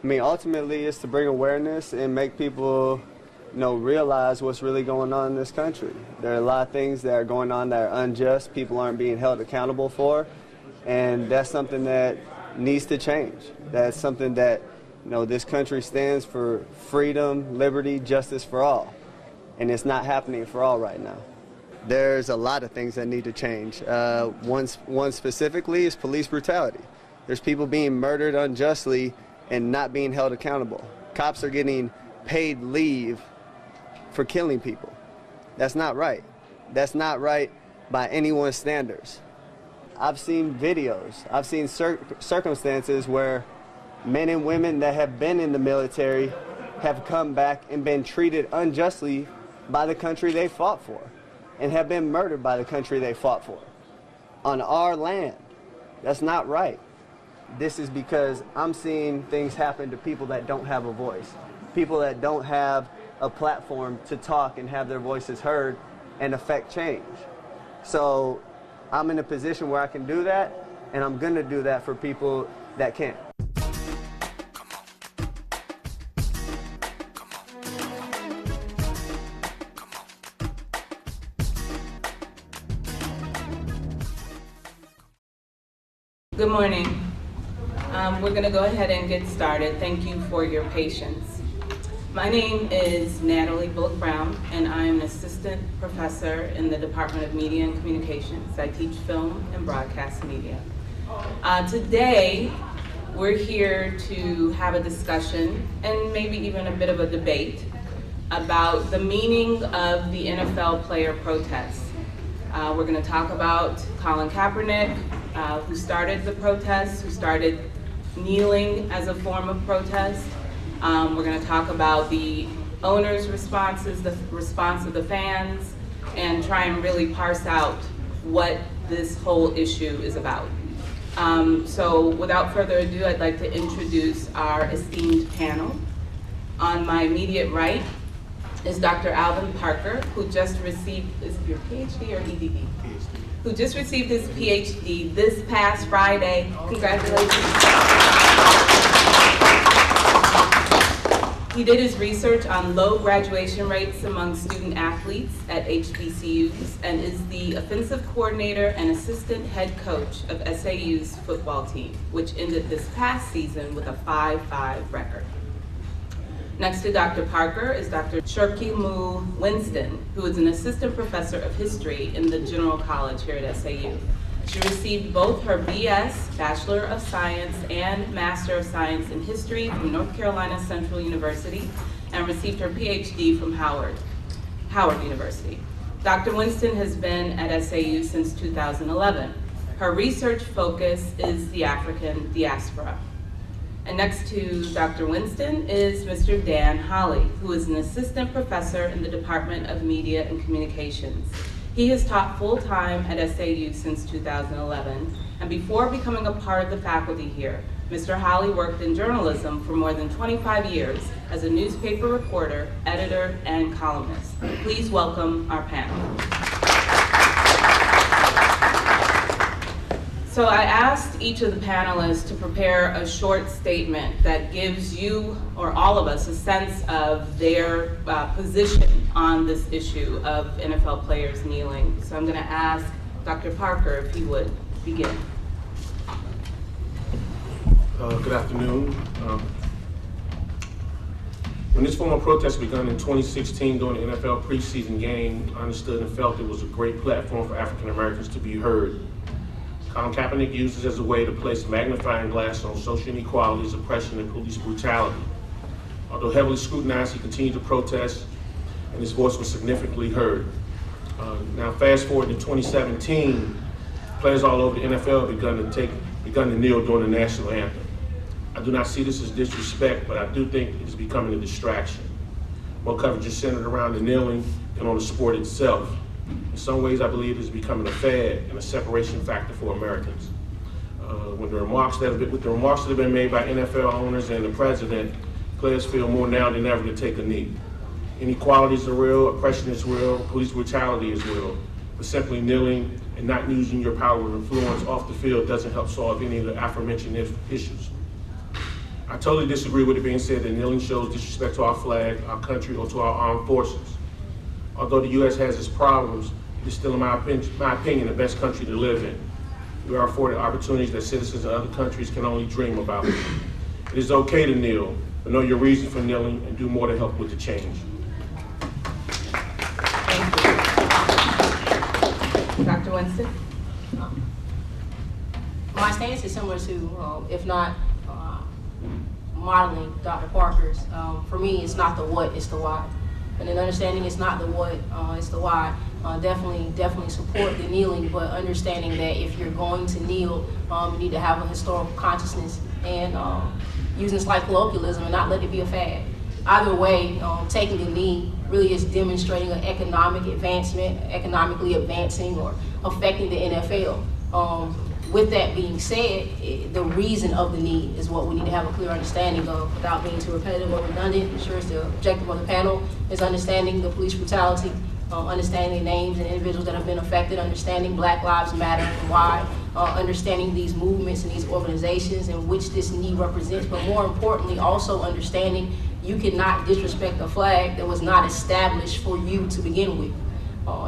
I mean, ultimately, it's to bring awareness and make people, realize what's really going on in this country. There are a lot of things that are going on that are unjust, people aren't being held accountable for, and that's something that needs to change. That's something that, this country stands for freedom, liberty, justice for all, and it's not happening for all right now. There's a lot of things that need to change. One specifically is police brutality. There's people being murdered unjustly and not being held accountable. Cops are getting paid leave for killing people. That's not right. That's not right by anyone's standards. I've seen videos, I've seen circumstances where men and women that have been in the military have come back and been treated unjustly by the country they fought for and have been murdered by the country they fought for on our land. That's not right. This is because I'm seeing things happen to people that don't have a voice, people that don't have a platform to talk and have their voices heard and affect change. So I'm in a position where I can do that, and I'm going to do that for people that can't. Good morning. We're going to go ahead and get started. Thank you for your patience. My name is Natalie Bullock Brown, and I am an assistant professor in the Department of Media and Communications. I teach film and broadcast media. Today, we're here to have a discussion and maybe even a bit of a debate about the meaning of the NFL player protests. We're going to talk about Colin Kaepernick, who started the protests, who started kneeling as a form of protest. We're going to talk about the owners' responses, the response of the fans, and try and really parse out what this whole issue is about. So without further ado, I'd like to introduce our esteemed panel. On my immediate right is Dr. Alvin Parker, who just received, is it your PhD or EDD? PhD. Who just received his PhD this past Friday. Congratulations. He did his research on low graduation rates among student athletes at HBCUs and is the offensive coordinator and assistant head coach of SAU's football team, which ended this past season with a 5-5 record. Next to Dr. Parker is Dr. Shirkimu Winston, who is an assistant professor of history in the General College here at SAU. She received both her BS, Bachelor of Science, and Master of Science in History from North Carolina Central University, and received her PhD from Howard University. Dr. Winston has been at SAU since 2011. Her research focus is the African diaspora. And next to Dr. Winston is Mr. Dan Holley, who is an assistant professor in the Department of Media and Communications. He has taught full-time at SAU since 2011, and before becoming a part of the faculty here, Mr. Holley worked in journalism for more than 25 years as a newspaper reporter, editor, and columnist. Please welcome our panel. So I asked each of the panelists to prepare a short statement that gives you, or all of us, a sense of their position on this issue of NFL players kneeling. So I'm going to ask Dr. Parker if he would begin. Good afternoon. When this form of protest began in 2016 during the NFL preseason game, I understood and felt it was a great platform for African Americans to be heard. Colin Kaepernick used this as a way to place a magnifying glass on social inequalities, oppression, and police brutality. Although heavily scrutinized, he continued to protest, and his voice was significantly heard. Now, fast forward to 2017, players all over the NFL begun to kneel during the national anthem. I do not see this as disrespect, but I do think it is becoming a distraction. More coverage is centered around the kneeling than on the sport itself. In some ways, I believe it is becoming a fad and a separation factor for Americans. With the remarks that have been made by NFL owners and the president, players feel more now than ever to take a knee. Inequalities are real, oppression is real, police brutality is real, but simply kneeling and not using your power of influence off the field doesn't help solve any of the aforementioned issues. I totally disagree with it being said that kneeling shows disrespect to our flag, our country, or to our armed forces. Although the U.S. has its problems, it is still, in my opinion, the best country to live in. We are afforded opportunities that citizens of other countries can only dream about. It is okay to kneel, but know your reason for kneeling and do more to help with the change. Thank you. Dr. Winston? My stance is similar to, if not modeling Dr. Parker's. For me, it's not the what, it's the why. And in understanding it's not the what, it's the why. Definitely support the kneeling, but understanding that if you're going to kneel, you need to have a historical consciousnly and using slight colloquialism and not let it be a fad. Either way, taking the knee really is demonstrating an economic advancement, economically advancing or affecting the NFL. With that being said, the reason of the need is what we need to have a clear understanding of without being too repetitive or redundant. I'm sure it's the objective of the panel is understanding the police brutality, understanding the names and individuals that have been affected, understanding Black Lives Matter and why, understanding these movements and these organizations and which this need represents, but more importantly, also understanding you cannot disrespect a flag that was not established for you to begin with.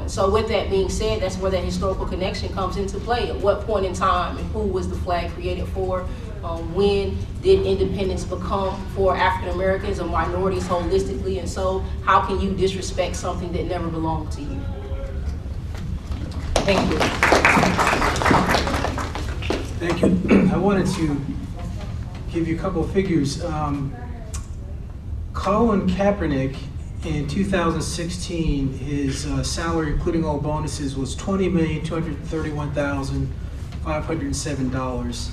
So with that being said, that's where that historical connection comes into play. At what point in time and who was the flag created for? When did independence become for African Americans or minorities holistically? And so how can you disrespect something that never belonged to you? Thank you. Thank you. I wanted to give you a couple of figures. Colin Kaepernick, in 2016, his salary, including all bonuses, was $20,231,507.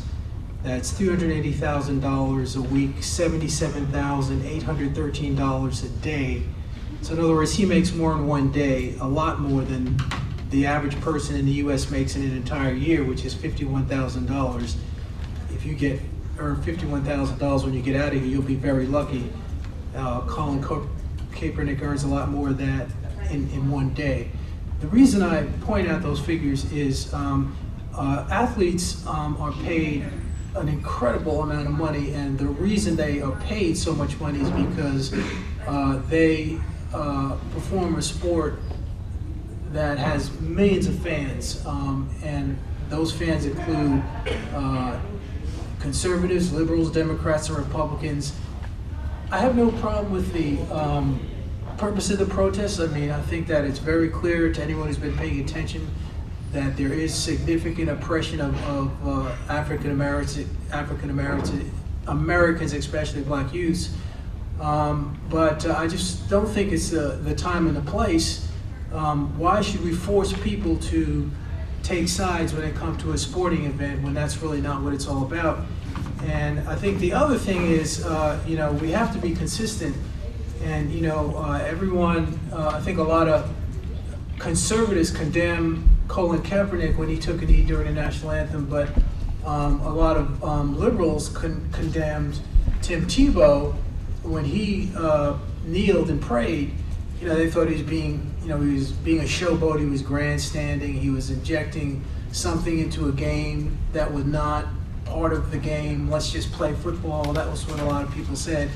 That's $380,000 a week, $77,813 a day. So in other words, he makes more in one day, a lot more than the average person in the U.S. makes in an entire year, which is $51,000. If you earn $51,000 when you get out of here, you'll be very lucky. Colin Kaepernick earns a lot more of that in one day. The reason I point out those figures is athletes are paid an incredible amount of money, and the reason they are paid so much money is because they perform a sport that has millions of fans, and those fans include conservatives, liberals, Democrats, and Republicans. I have no problem with the purpose of the protest. I mean, I think that it's very clear to anyone who's been paying attention that there is significant oppression of African Americans, especially Black youths. But I just don't think it's the time and the place. Why should we force people to take sides when it comes to a sporting event when that's really not what it's all about? And I think the other thing is, we have to be consistent. And, everyone, I think a lot of conservatives condemn Colin Kaepernick when he took a knee during the national anthem, but a lot of liberals condemned Tim Tebow when he kneeled and prayed. They thought he was being a showboat, he was grandstanding, he was injecting something into a game that was not part of the game. Let's just play football. That was what a lot of people said.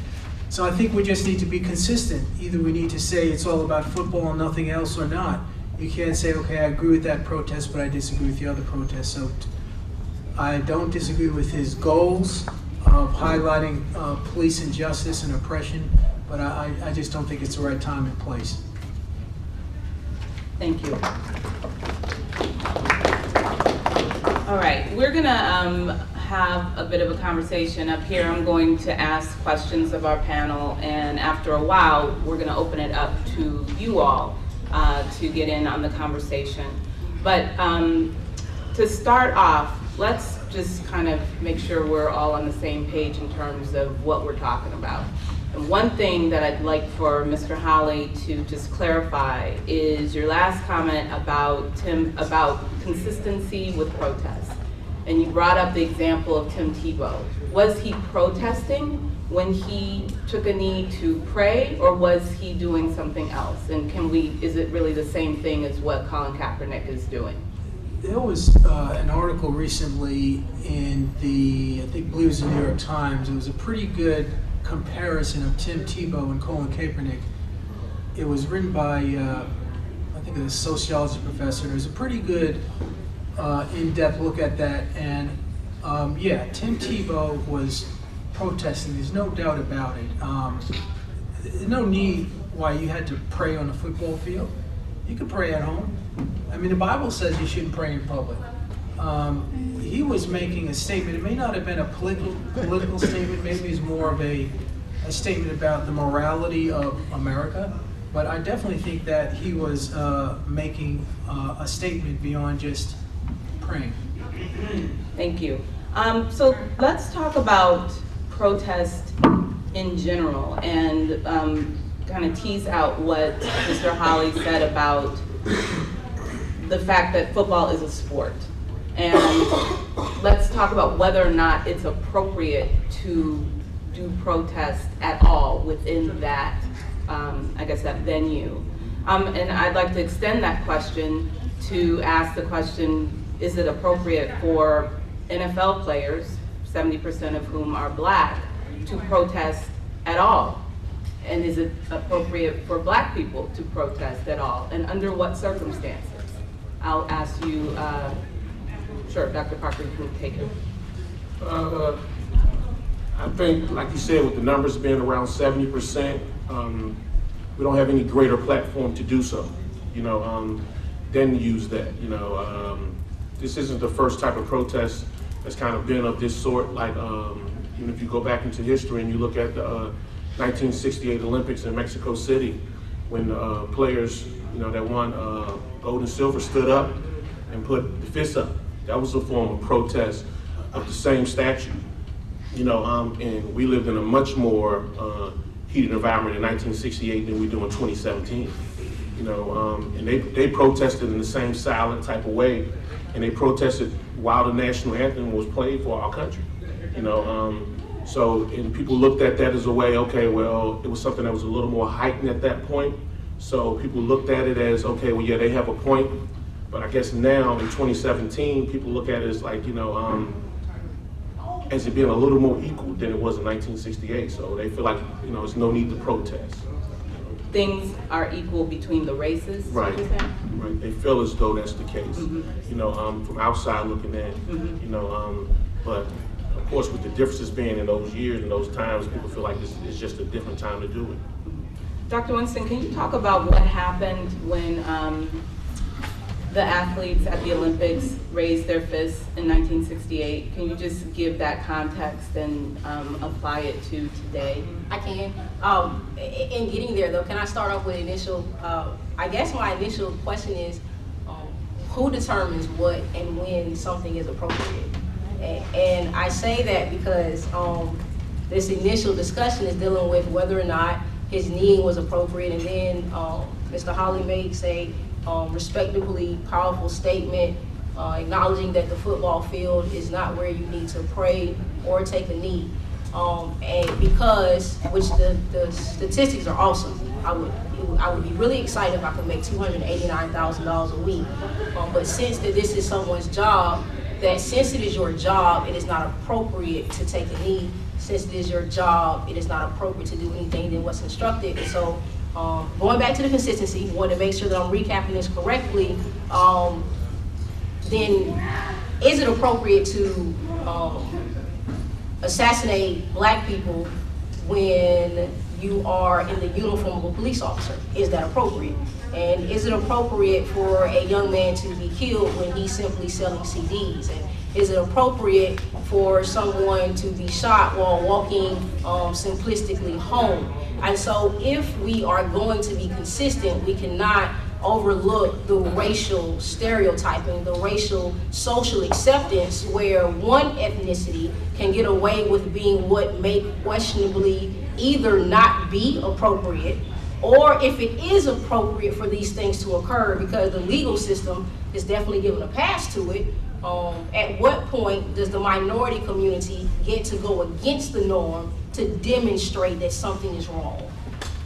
So I think we just need to be consistent. Either we need to say it's all about football and nothing else, or not. You can't say, okay, I agree with that protest, but I disagree with the other protest. So I don't disagree with his goals of highlighting police injustice and oppression, but I just don't think it's the right time and place. Thank you. All right, we're gonna have a bit of a conversation up here. I'm going to ask questions of our panel, and after a while, we're gonna open it up to you all to get in on the conversation. But to start off, let's just kind of make sure we're all on the same page in terms of what we're talking about. And one thing that I'd like for Mr. Holley to just clarify is your last comment about consistency with protests. And you brought up the example of Tim Tebow. Was he protesting when he took a knee to pray, or was he doing something else? And is it really the same thing as what Colin Kaepernick is doing? There was an article recently in I believe it was the New York Times. It was a pretty good comparison of Tim Tebow and Colin Kaepernick. It was written by, I think, a sociology professor. It was a pretty good in-depth look at that. And yeah, Tim Tebow was protesting. There's no doubt about it. There's no need why you had to pray on a football field. You could pray at home. I mean, the Bible says you shouldn't pray in public. He was making a statement. It may not have been a political statement. Maybe it's more of a statement about the morality of America. But I definitely think that he was making a statement beyond just praying. Thank you. So let's talk about protest in general and kind of tease out what Mr. Holly said about the fact that football is a sport. And let's talk about whether or not it's appropriate to do protest at all within that, I guess, that venue. And I'd like to extend that question to ask the question, is it appropriate for NFL players, 70% of whom are Black, to protest at all? And is it appropriate for Black people to protest at all? And under what circumstances? I'll ask you, sure, Dr. Parker, you can take it. I think, like you said, with the numbers being around 70%, we don't have any greater platform to do so, than use that. This isn't the first type of protest that's kind of been of this sort. Like, even if you go back into history and you look at the 1968 Olympics in Mexico City, when players, that won gold and silver stood up and put the fists up. That was a form of protest of the same statute. And we lived in a much more heated environment in 1968 than we do in 2017. And they protested in the same silent type of way, and they protested while the national anthem was played for our country. And people looked at that as a way, okay, well, it was something that was a little more heightened at that point. So people looked at it as, okay, well, yeah, they have a point. But I guess now in 2017, people look at it as like, as it being a little more equal than it was in 1968. So they feel like, there's no need to protest. Things are equal between the races? Right. Right. They feel as though that's the case. Mm-hmm. From outside looking in. Mm-hmm. But of course, with the differences being in those years and those times, people feel like this is just a different time to do it. Dr. Winston, can you talk about what happened when the athletes at the Olympics raised their fists in 1968? Can you just give that context and apply it to today? I can. In getting there, though, can I start off with initial, I guess my initial question is, who determines what and when something is appropriate? And I say that because this initial discussion is dealing with whether or not his kneeing was appropriate, and then Mr. Holly makes a respectably powerful statement acknowledging that the football field is not where you need to pray or take a knee. And because, which the statistics are awesome, I would be really excited if I could make $289,000 a week. But since that this is someone's job, that since it is your job, it is not appropriate to take a knee. Since it is your job, it is not appropriate to do anything than what's instructed. And so, going back to the consistency, want to make sure that I'm recapping this correctly, then is it appropriate to assassinate Black people when you are in the uniform of a police officer? Is that appropriate? And is it appropriate for a young man to be killed when he's simply selling CDs? And is it appropriate for someone to be shot while walking simplistically home? And so if we are going to be consistent, we cannot overlook the racial stereotyping, the racial social acceptance, where one ethnicity can get away with being what may questionably either not be appropriate, or if it is appropriate for these things to occur because the legal system is definitely given a pass to it. At what point does the minority community get to go against the norm to demonstrate that something is wrong?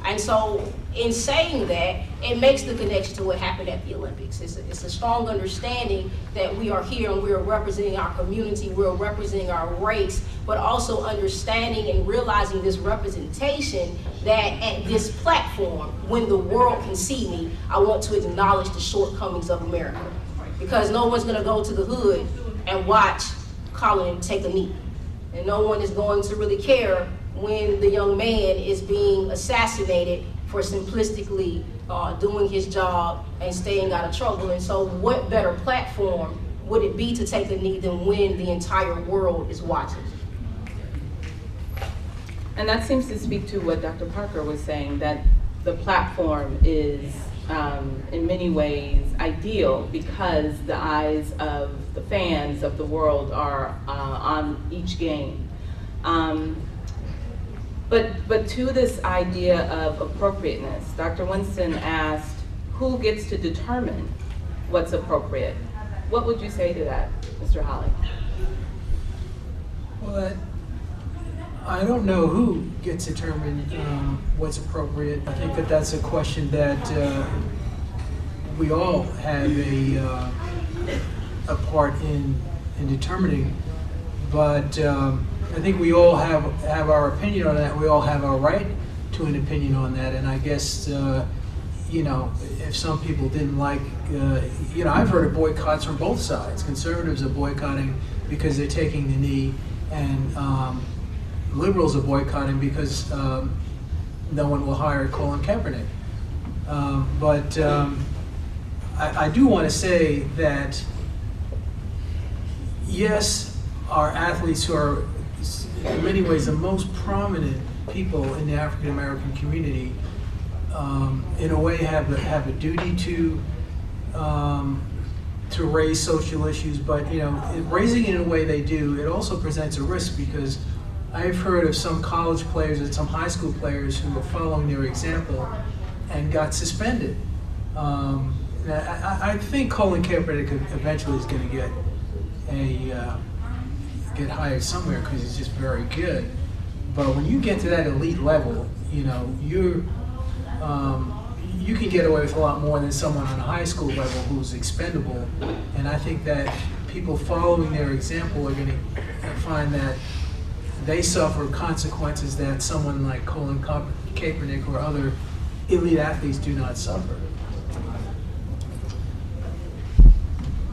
And so in saying that, it makes the connection to what happened at the Olympics. It's a strong understanding that we are here and we're representing our community, we're representing our race, but also understanding and realizing this representation that at this platform, when the world can see me, I want to acknowledge the shortcomings of America. Because no one's gonna go to the hood and watch Colin take a knee. And no one is going to really care when the young man is being assassinated for simplistically doing his job and staying out of trouble. And so what better platform would it be to take a knee than when the entire world is watching? And that seems to speak to what Dr. Parker was saying, that the platform is in many ways ideal because the eyes of the fans of the world are on each game. But to this idea of appropriateness, Dr. Winston asked, who gets to determine what's appropriate? What would you say to that, Mr. Holly? Well, I don't know who gets to determine what's appropriate. I think that that's a question that we all have a part in determining, but I think we all have our opinion on that. We all have our right to an opinion on that, and I guess you know, if some people didn't like, you know, I've heard of boycotts from both sides. Conservatives are boycotting because they're taking the knee, and liberals are boycotting because no one will hire Colin Kaepernick. But I do want to say that, yes, our athletes who are in many ways the most prominent people in the African American community, in a way have a duty to raise social issues, but you know, raising it in a way they do, it also presents a risk, because I've heard of some college players and some high school players who were following their example and got suspended. I think Colin Kaepernick eventually is going to get hired somewhere because he's just very good. But when you get to that elite level, you know, you can get away with a lot more than someone on a high school level who's expendable. And I think that people following their example are going to find that they suffer consequences that someone like Colin Kaepernick or other elite athletes do not suffer.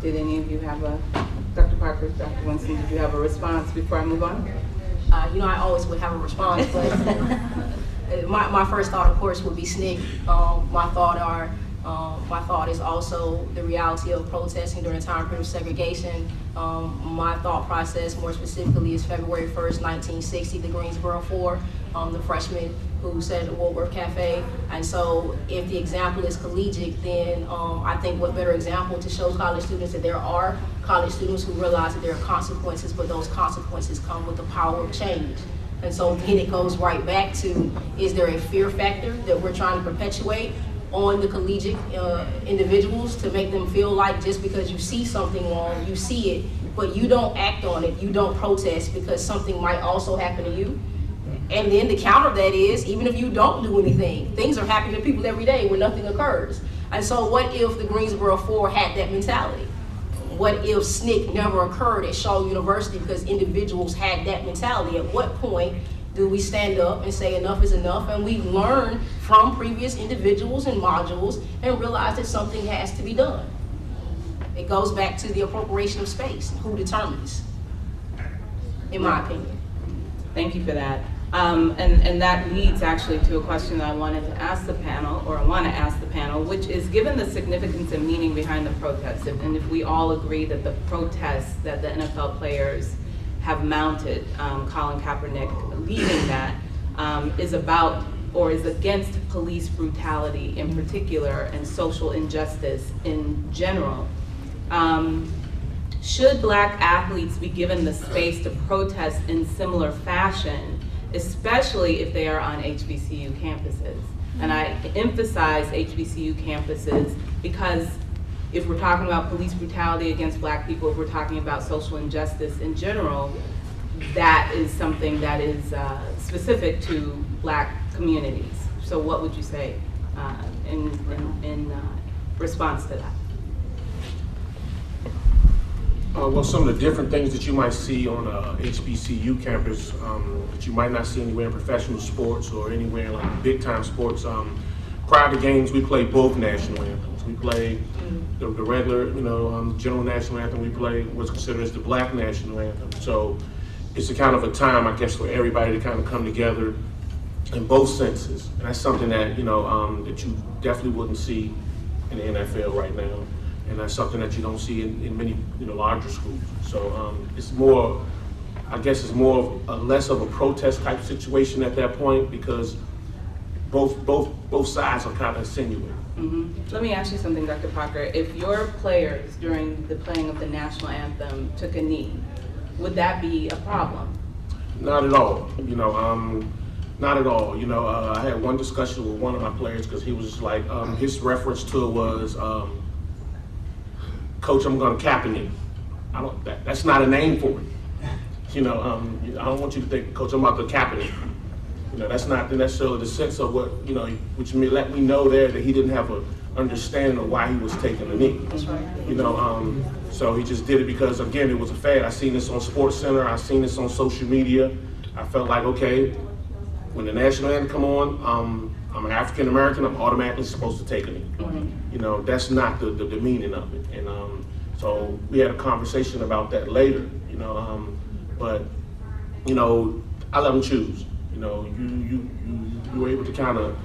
Did any of you have Dr. Parker, Dr. Winston, did you have a response before I move on? You know, I always would have a response, but my first thought, of course, would be SNCC. My thought is also the reality of protesting during a time period of segregation. My thought process, more specifically, is February 1st, 1960, the Greensboro Four, the freshmen who said at the Woolworth Cafe. And so if the example is collegiate, then I think what better example to show college students that there are college students who realize that there are consequences, but those consequences come with the power of change. And so then it goes right back to, is there a fear factor that we're trying to perpetuate on the collegiate individuals to make them feel like just because you see something wrong, you see it, but you don't act on it, you don't protest because something might also happen to you? And then the counter of that is, even if you don't do anything, things are happening to people every day when nothing occurs. And so what if the Greensboro Four had that mentality? What if SNCC never occurred at Shaw University because individuals had that mentality? At what point do we stand up and say enough is enough, and we learn from previous individuals and modules and realize that something has to be done? It goes back to the appropriation of space. Who determines, in my opinion. Thank you for that. And that leads actually to a question that I wanted to ask the panel, or I want to ask the panel, which is, given the significance and meaning behind the protests, and if we all agree that the protests that the NFL players have mounted, Colin Kaepernick leading that, is about or is against police brutality in particular and social injustice in general, should Black athletes be given the space to protest in similar fashion, especially if they are on HBCU campuses? And I emphasize HBCU campuses because if we're talking about police brutality against Black people, if we're talking about social injustice in general, that is something that is specific to Black communities. So what would you say in response to that? Well, some of the different things that you might see on a HBCU campus that you might not see anywhere in professional sports or anywhere in like big time sports. Prior to games, we play both national anthems. We play the regular, general national anthem. We play what's considered as the Black national anthem. So it's a kind of a time, I guess, for everybody to kind of come together in both senses. And that's something that, that you definitely wouldn't see in the NFL right now. And that's something that you don't see in many, larger schools. So it's more, I guess it's more of less of a protest type situation at that point, because both sides are kind of insinuating. Mm-hmm. Let me ask you something, Dr. Parker. If your players during the playing of the national anthem took a knee, would that be a problem? Not at all. Not at all. I had one discussion with one of my players because he was just like, his reference to it was, Coach, I'm going to Kaepernick. That's not a name for it. I don't want you to think, Coach, I'm about to Kaepernick. That's not necessarily the sense of what, which let me know there that he didn't have an understanding of why he was taking the knee. That's right. So he just did it because, again, it was a fad. I seen this on SportsCenter. I seen this on social media. I felt like, okay, when the national anthem come on, I'm an African American. I'm automatically supposed to take a knee. Mm-hmm. That's not the meaning of it. And so we had a conversation about that later. But I let them choose. You were able to kind of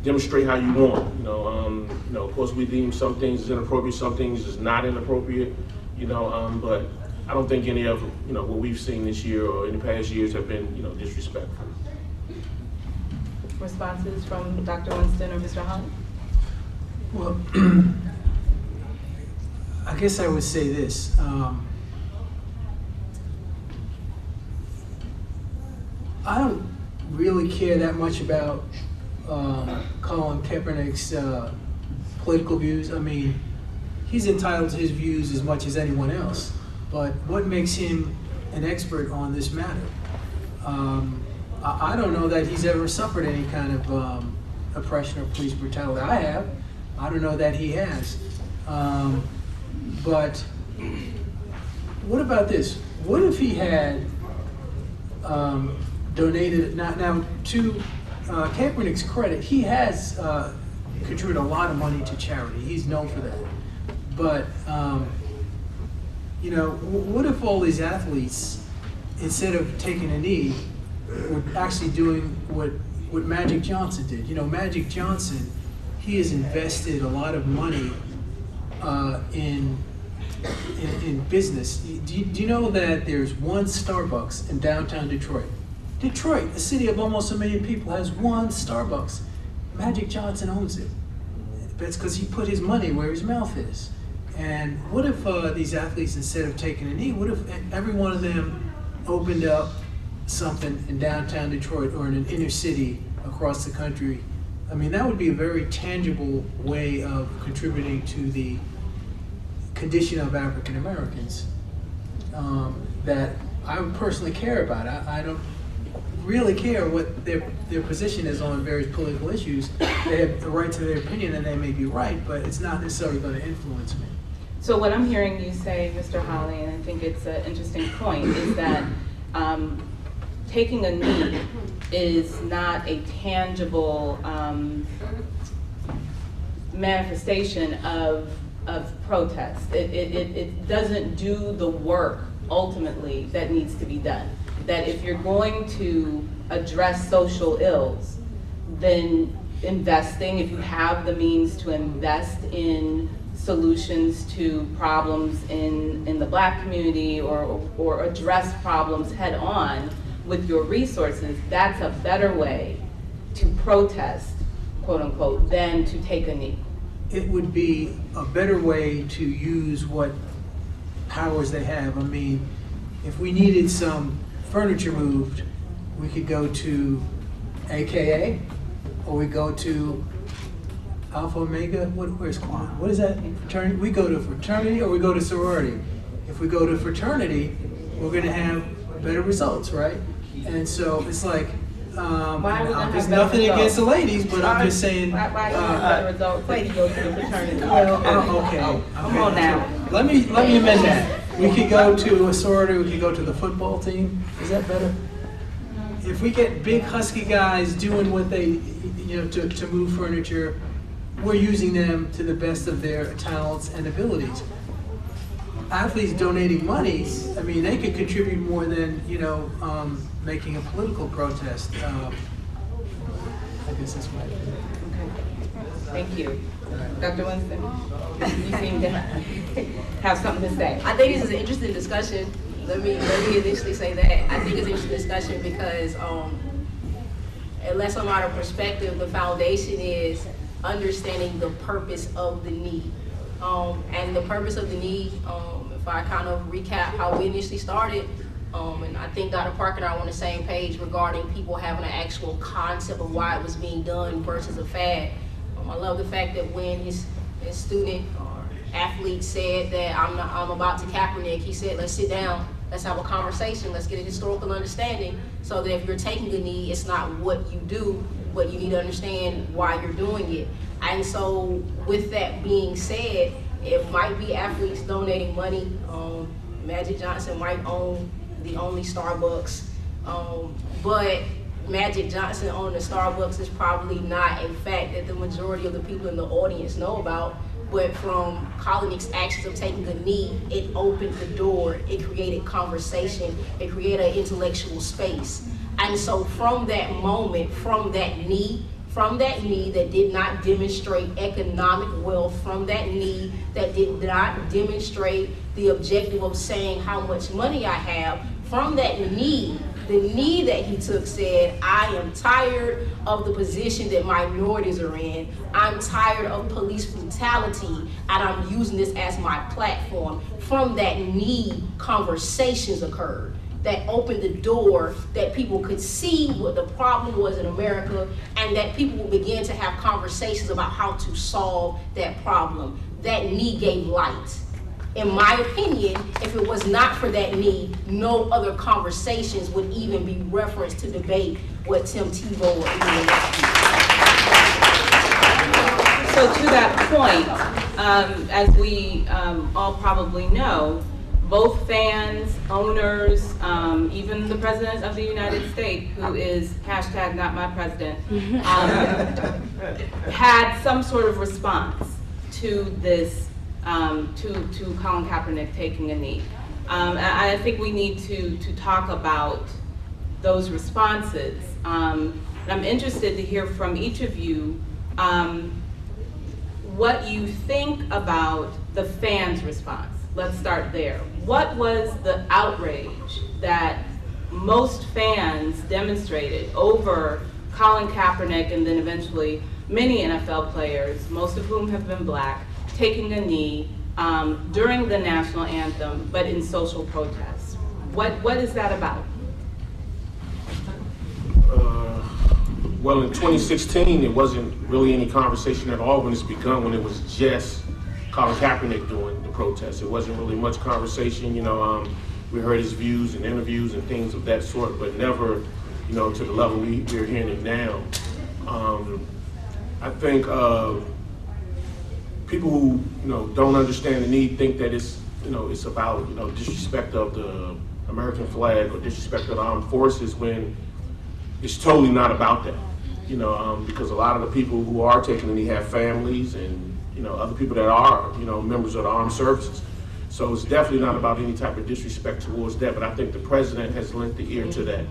demonstrate how you want. Of course, we deem some things as inappropriate, some things as not inappropriate. But I don't think any of what we've seen this year or in the past years have been disrespectful. Responses from Dr. Winston or Mr. Holly? Well, I guess I would say this. I don't really care that much about Colin Kaepernick's political views. I mean, he's entitled to his views as much as anyone else. But what makes him an expert on this matter? I don't know that he's ever suffered any kind of oppression or police brutality. I have. I don't know that he has. But what about this? What if he had donated, now to Kaepernick's credit, he has contributed a lot of money to charity. He's known for that. But, what if all these athletes, instead of taking a knee, were actually doing what Magic Johnson did? Magic Johnson, he has invested a lot of money in business. Do you know that there's one Starbucks in downtown Detroit? Detroit, a city of almost 1 million people, has one Starbucks. Magic Johnson owns it. That's because he put his money where his mouth is. And what if these athletes, instead of taking a knee, what if every one of them opened up something in downtown Detroit or in an inner city across the country? I mean, that would be a very tangible way of contributing to the condition of African Americans that I would personally care about. I don't really care what their position is on various political issues. They have the right to their opinion and they may be right, but it's not necessarily going to influence me. So what I'm hearing you say, Mr. Holly, and I think it's an interesting point, is that taking a knee is not a tangible manifestation of protest. It doesn't do the work ultimately that needs to be done. That if you're going to address social ills, then investing, if you have the means to invest in solutions to problems in the Black community or address problems head on with your resources, that's a better way to protest, quote unquote, than to take a knee. It would be a better way to use what powers they have. I mean, if we needed some furniture moved, we could go to AKA, or we go to Alpha Omega. Where's Quan? What is that? Fraternity? We go to fraternity or we go to sorority. If we go to fraternity, we're going to have better results, right? And so it's like, Why would that there's have better nothing results? against the ladies, but I'm just saying. Why have better results if you go to the fraternity? Okay. Come on now. Let me amend that. We could go to a sorority, we could go to the football team. Is that better? If we get big husky guys doing what they, to move furniture, we're using them to the best of their talents and abilities. Athletes donating money, I mean, they could contribute more than, making a political protest. I guess that's my opinion. Okay. Thank you. Dr. Winston, you seem to have something to say. I think this is an interesting discussion. Let me initially say that. I think it's an interesting discussion because unless I'm out of perspective, the foundation is understanding the purpose of the need. And the purpose of the need, if I kind of recap how we initially started, and I think Dr. Parker and I were on the same page regarding people having an actual concept of why it was being done versus a fad. I love the fact that when his student or athlete said that I'm about to Kaepernick, he said, let's sit down, let's have a conversation, let's get a historical understanding so that if you're taking a knee, it's not what you do, but you need to understand why you're doing it. And so with that being said, it might be athletes donating money. Magic Johnson might own the only Starbucks, but Magic Johnson owning the Starbucks is probably not a fact that the majority of the people in the audience know about. But from Kaepernick's actions of taking a knee, it opened the door, it created conversation, it created an intellectual space. And so from that moment, from that knee that did not demonstrate economic wealth, from that knee that did not demonstrate the objective of saying how much money I have, from that knee, the knee that he took said, I am tired of the position that minorities are in. I'm tired of police brutality, and I'm using this as my platform. From that knee, conversations occurred that opened the door that people could see what the problem was in America, and that people would begin to have conversations about how to solve that problem. That knee gave light. In my opinion, if it was not for that knee, no other conversations would even be referenced to debate what Tim Tebow or anyone else. So to that point, as we all probably know, both fans, owners, even the President of the United States, who is hashtag not my president, had some sort of response to this, to Colin Kaepernick taking a knee. I think we need to talk about those responses. And I'm interested to hear from each of you what you think about the fans' response. Let's start there. What was the outrage that most fans demonstrated over Colin Kaepernick and then eventually many NFL players, most of whom have been black, taking a knee during the national anthem, but in social protests? What is that about? Well, in 2016, it wasn't really any conversation at all when it's begun, when it was just Colin Kaepernick doing the protest. It wasn't really much conversation, we heard his views and interviews and things of that sort, but never, to the level we're hearing it now. I think people who, don't understand the need think that it's about, disrespect of the American flag or disrespect of the armed forces, when it's totally not about that. Because a lot of the people who are taking the knee have families and, other people that are, members of the armed services. So it's definitely not about any type of disrespect towards that, but I think the president has lent the ear to that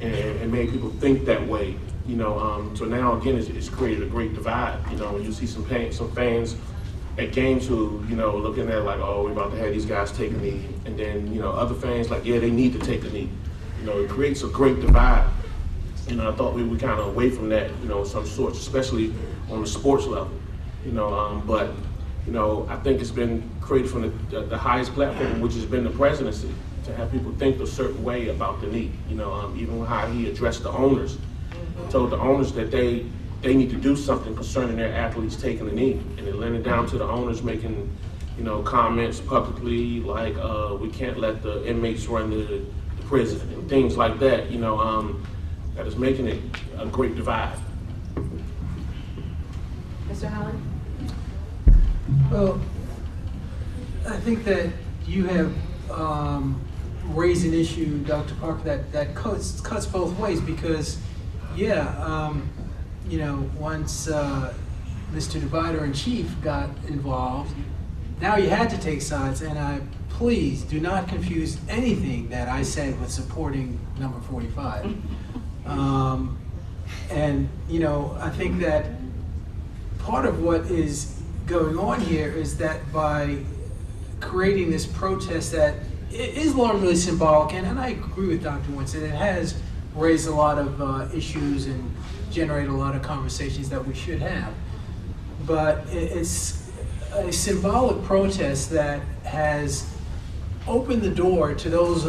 and made people think that way. So now again, it's created a great divide. You see some fans at games who, looking at it like, oh, we're about to have these guys take a knee. And then, other fans like, yeah, they need to take a knee. It creates a great divide. I thought we were kind of away from that, in some sorts, especially on the sports level. But I think it's been created from the highest platform, which has been the presidency, to have people think a certain way about the knee. Even how he addressed the owners, told the owners that they need to do something concerning their athletes taking a knee, and it led it down to the owners making, comments publicly like, we can't let the inmates run the prison and things like that. that is making it a great divide. Mr. Holland? Well, I think that you have raised an issue, Dr. Parker, that cuts both ways because, once Mr. Divider-in-Chief got involved, now you had to take sides, and please do not confuse anything that I said with supporting number 45. I think that part of what is going on here is that by creating this protest that is largely symbolic, and I agree with Dr. Winston, it has raised a lot of issues and generated a lot of conversations that we should have. But it's a symbolic protest that has opened the door to those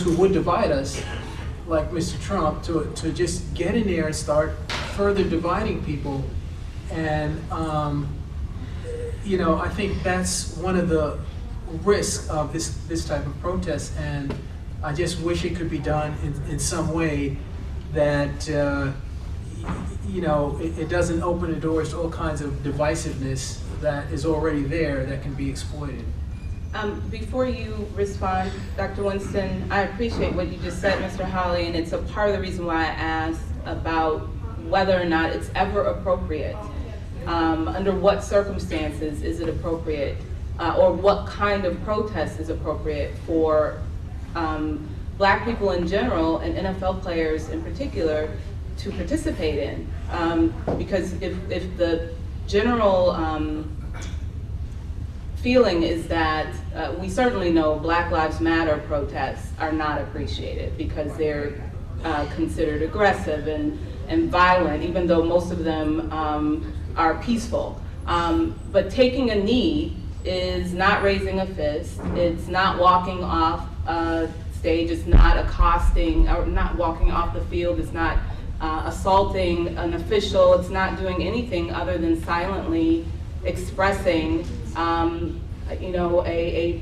who would divide us, like Mr. Trump, to just get in there and start further dividing people. And I think that's one of the risks of this type of protest, and I just wish it could be done in some way that it doesn't open the doors to all kinds of divisiveness that is already there that can be exploited. Before you respond, Dr. Winston, I appreciate what you just said, Mr. Hawley, and it's a part of the reason why I asked about whether or not it's ever appropriate. Under what circumstances is it appropriate, or what kind of protest is appropriate for Black people in general and NFL players in particular to participate in? Because if the general feeling is that we certainly know Black Lives Matter protests are not appreciated because they're considered aggressive and violent, even though most of them are peaceful. But taking a knee is not raising a fist, it's not walking off stage, it's not accosting, or not walking off the field, it's not assaulting an official, it's not doing anything other than silently expressing a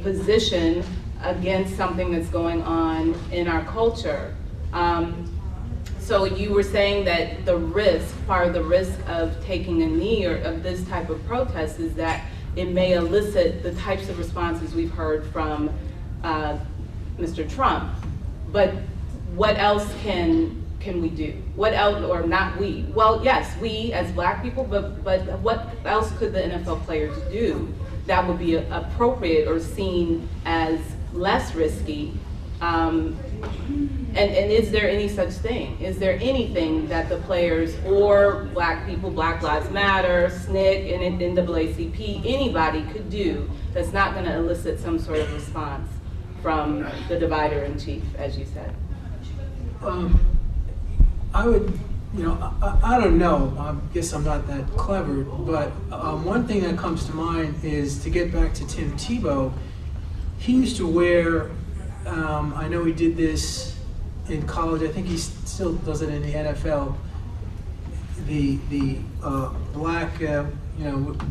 position against something that's going on in our culture. So you were saying that part of the risk of taking a knee or of this type of protest is that it may elicit the types of responses we've heard from Mr. Trump. But what else can we do? What else, or not we? Well, yes, we as Black people, but what else could the NFL players do that would be appropriate or seen as less risky? And is there any such thing? Is there anything that the players or Black people, Black Lives Matter, SNCC, and NAACP, anybody could do that's not going to elicit some sort of response from the divider-in-chief, as you said? I would, I don't know. I guess I'm not that clever, but one thing that comes to mind is, to get back to Tim Tebow, he used to wear, I know he did this in college, I think he still does it in the NFL, the black,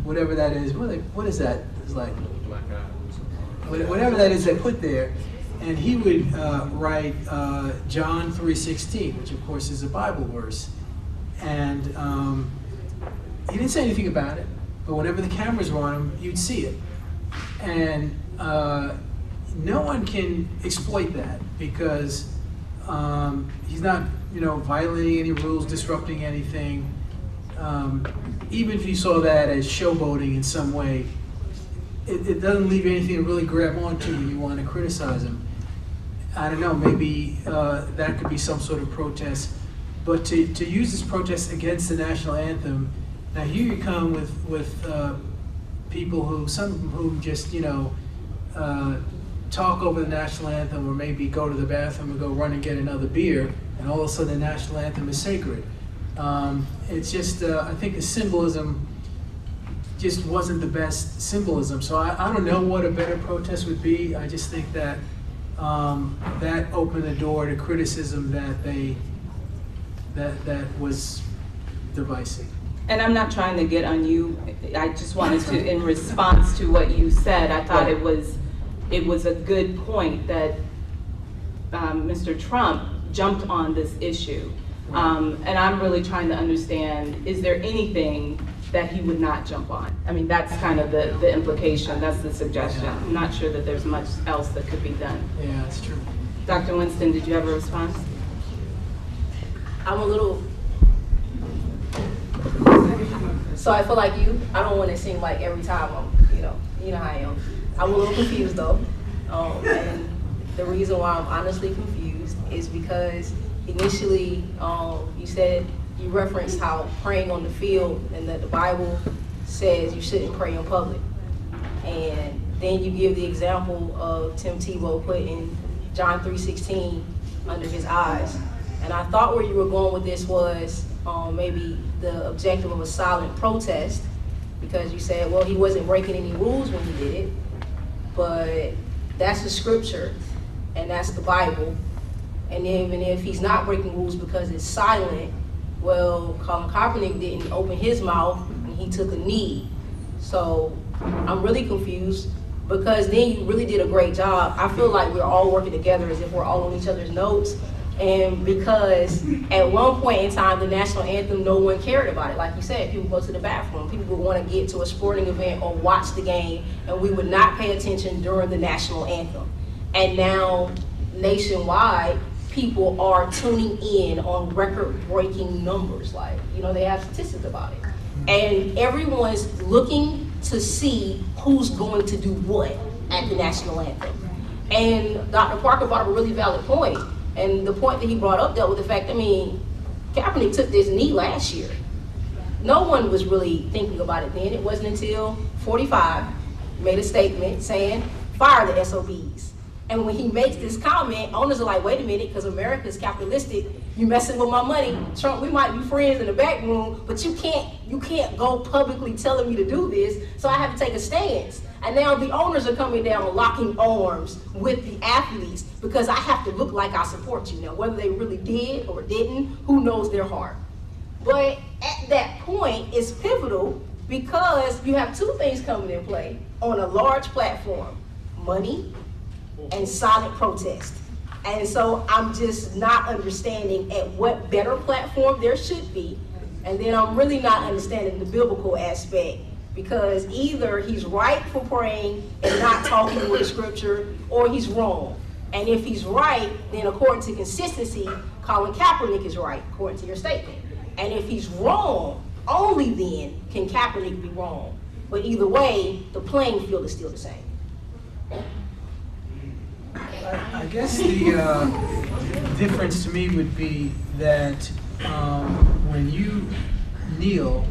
whatever that is, what is that? It's like, whatever that is they put there. And he would write John 3:16, which of course is a Bible verse. And he didn't say anything about it, but whenever the cameras were on him, you'd see it. And no one can exploit that because he's not, violating any rules, disrupting anything. Even if you saw that as showboating in some way, it doesn't leave anything to really grab onto when you want to criticize him. I don't know, maybe that could be some sort of protest. But to use this protest against the national anthem, now here you come with people who, some of whom just, talk over the national anthem, or maybe go to the bathroom and go run and get another beer, and all of a sudden the national anthem is sacred. It's just, I think the symbolism just wasn't the best symbolism. So I don't know what a better protest would be. I just think that that opened the door to criticism that was divisive. And I'm not trying to get on you. I just wanted to, in response to what you said, I thought it was a good point that Mr. Trump jumped on this issue. And I'm really trying to understand, is there anything that he would not jump on? I mean, that's kind of the implication, that's the suggestion. Yeah. I'm not sure that there's much else that could be done. Yeah, that's true. Dr. Winston, did you have a response? I'm a little, so I feel like you, I don't want to seem like every time I'm, you know how I am. I'm a little confused though. And the reason why I'm honestly confused is because initially you said, you referenced how praying on the field and that the Bible says you shouldn't pray in public. And then you give the example of Tim Tebow putting John 3:16 under his eyes. And I thought where you were going with this was maybe the objective of a silent protest, because you said, well, he wasn't breaking any rules when he did it, but that's the scripture and that's the Bible. And even if he's not breaking rules because it's silent, well, Colin Kaepernick didn't open his mouth and he took a knee. So I'm really confused, because then you really did a great job. I feel like we're all working together as if we're all on each other's notes. And because at one point in time, the national anthem, no one cared about it. Like you said, people go to the bathroom. People would want to get to a sporting event or watch the game, and we would not pay attention during the national anthem. And now, nationwide, people are tuning in on record-breaking numbers. Like, they have statistics about it. And everyone's looking to see who's going to do what at the national anthem. And Dr. Parker brought up a really valid point. And the point that he brought up dealt with the fact, Kaepernick took this knee last year. No one was really thinking about it then. It wasn't until 45 made a statement saying, fire the SOBs. And when he makes this comment, owners are like, wait a minute, because America's capitalistic, you messing with my money. Trump, we might be friends in the back room, but you can't go publicly telling me to do this, so I have to take a stance. And now the owners are coming down locking arms with the athletes because I have to look like I support you. Now, whether they really did or didn't, who knows their heart. But at that point, it's pivotal because you have two things coming in play on a large platform: money and silent protest. And so I'm just not understanding at what better platform there should be. And then I'm really not understanding the biblical aspect, because either he's right for praying and not talking with the scripture, or he's wrong. And if he's right, then according to consistency, Colin Kaepernick is right, according to your statement. And if he's wrong, only then can Kaepernick be wrong. But either way, the playing field is still the same. I guess the difference to me would be that when you kneel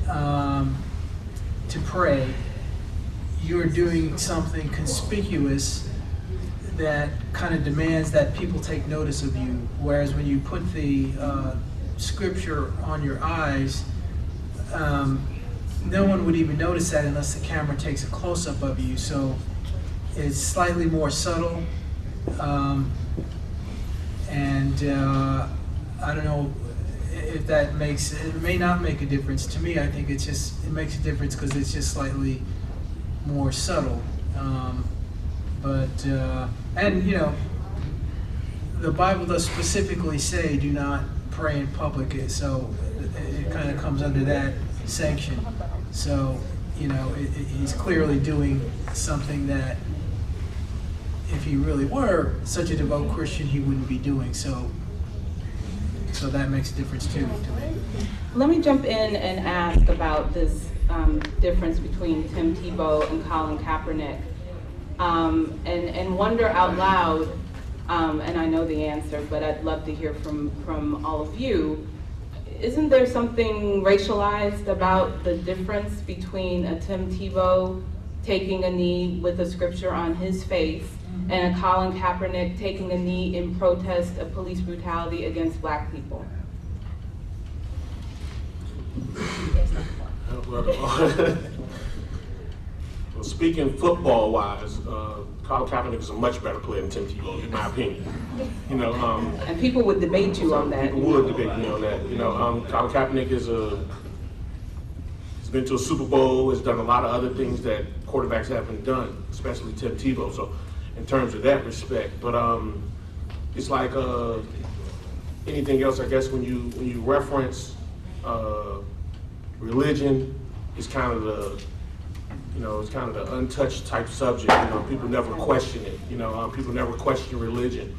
to pray, you're doing something conspicuous that kind of demands that people take notice of you. Whereas when you put the scripture on your eyes, no one would even notice that unless the camera takes a close-up of you. So it's slightly more subtle, and I don't know if that makes, it may not make a difference. To me, I think it makes a difference because it's just slightly more subtle. And the Bible does specifically say do not pray in public, so it kind of comes under that sanction. So, he's clearly doing something that if he really were such a devout Christian, he wouldn't be doing. So that makes a difference too to me. Let me jump in and ask about this difference between Tim Tebow and Colin Kaepernick, and wonder out loud, and I know the answer, but I'd love to hear from all of you. Isn't there something racialized about the difference between a Tim Tebow taking a knee with a scripture on his face and a Colin Kaepernick taking a knee in protest of police brutality against Black people? Well, speaking football-wise, Colin Kaepernick is a much better player than Tim Tebow, in my opinion. And people would debate you on that. People would debate me on that. Colin Kaepernick he's been to a Super Bowl, has done a lot of other things that quarterbacks haven't done, especially Tim Tebow. So, in terms of that respect, but it's like anything else, I guess. When you reference religion, it's kind of the untouched type subject. People never question it. People never question religion.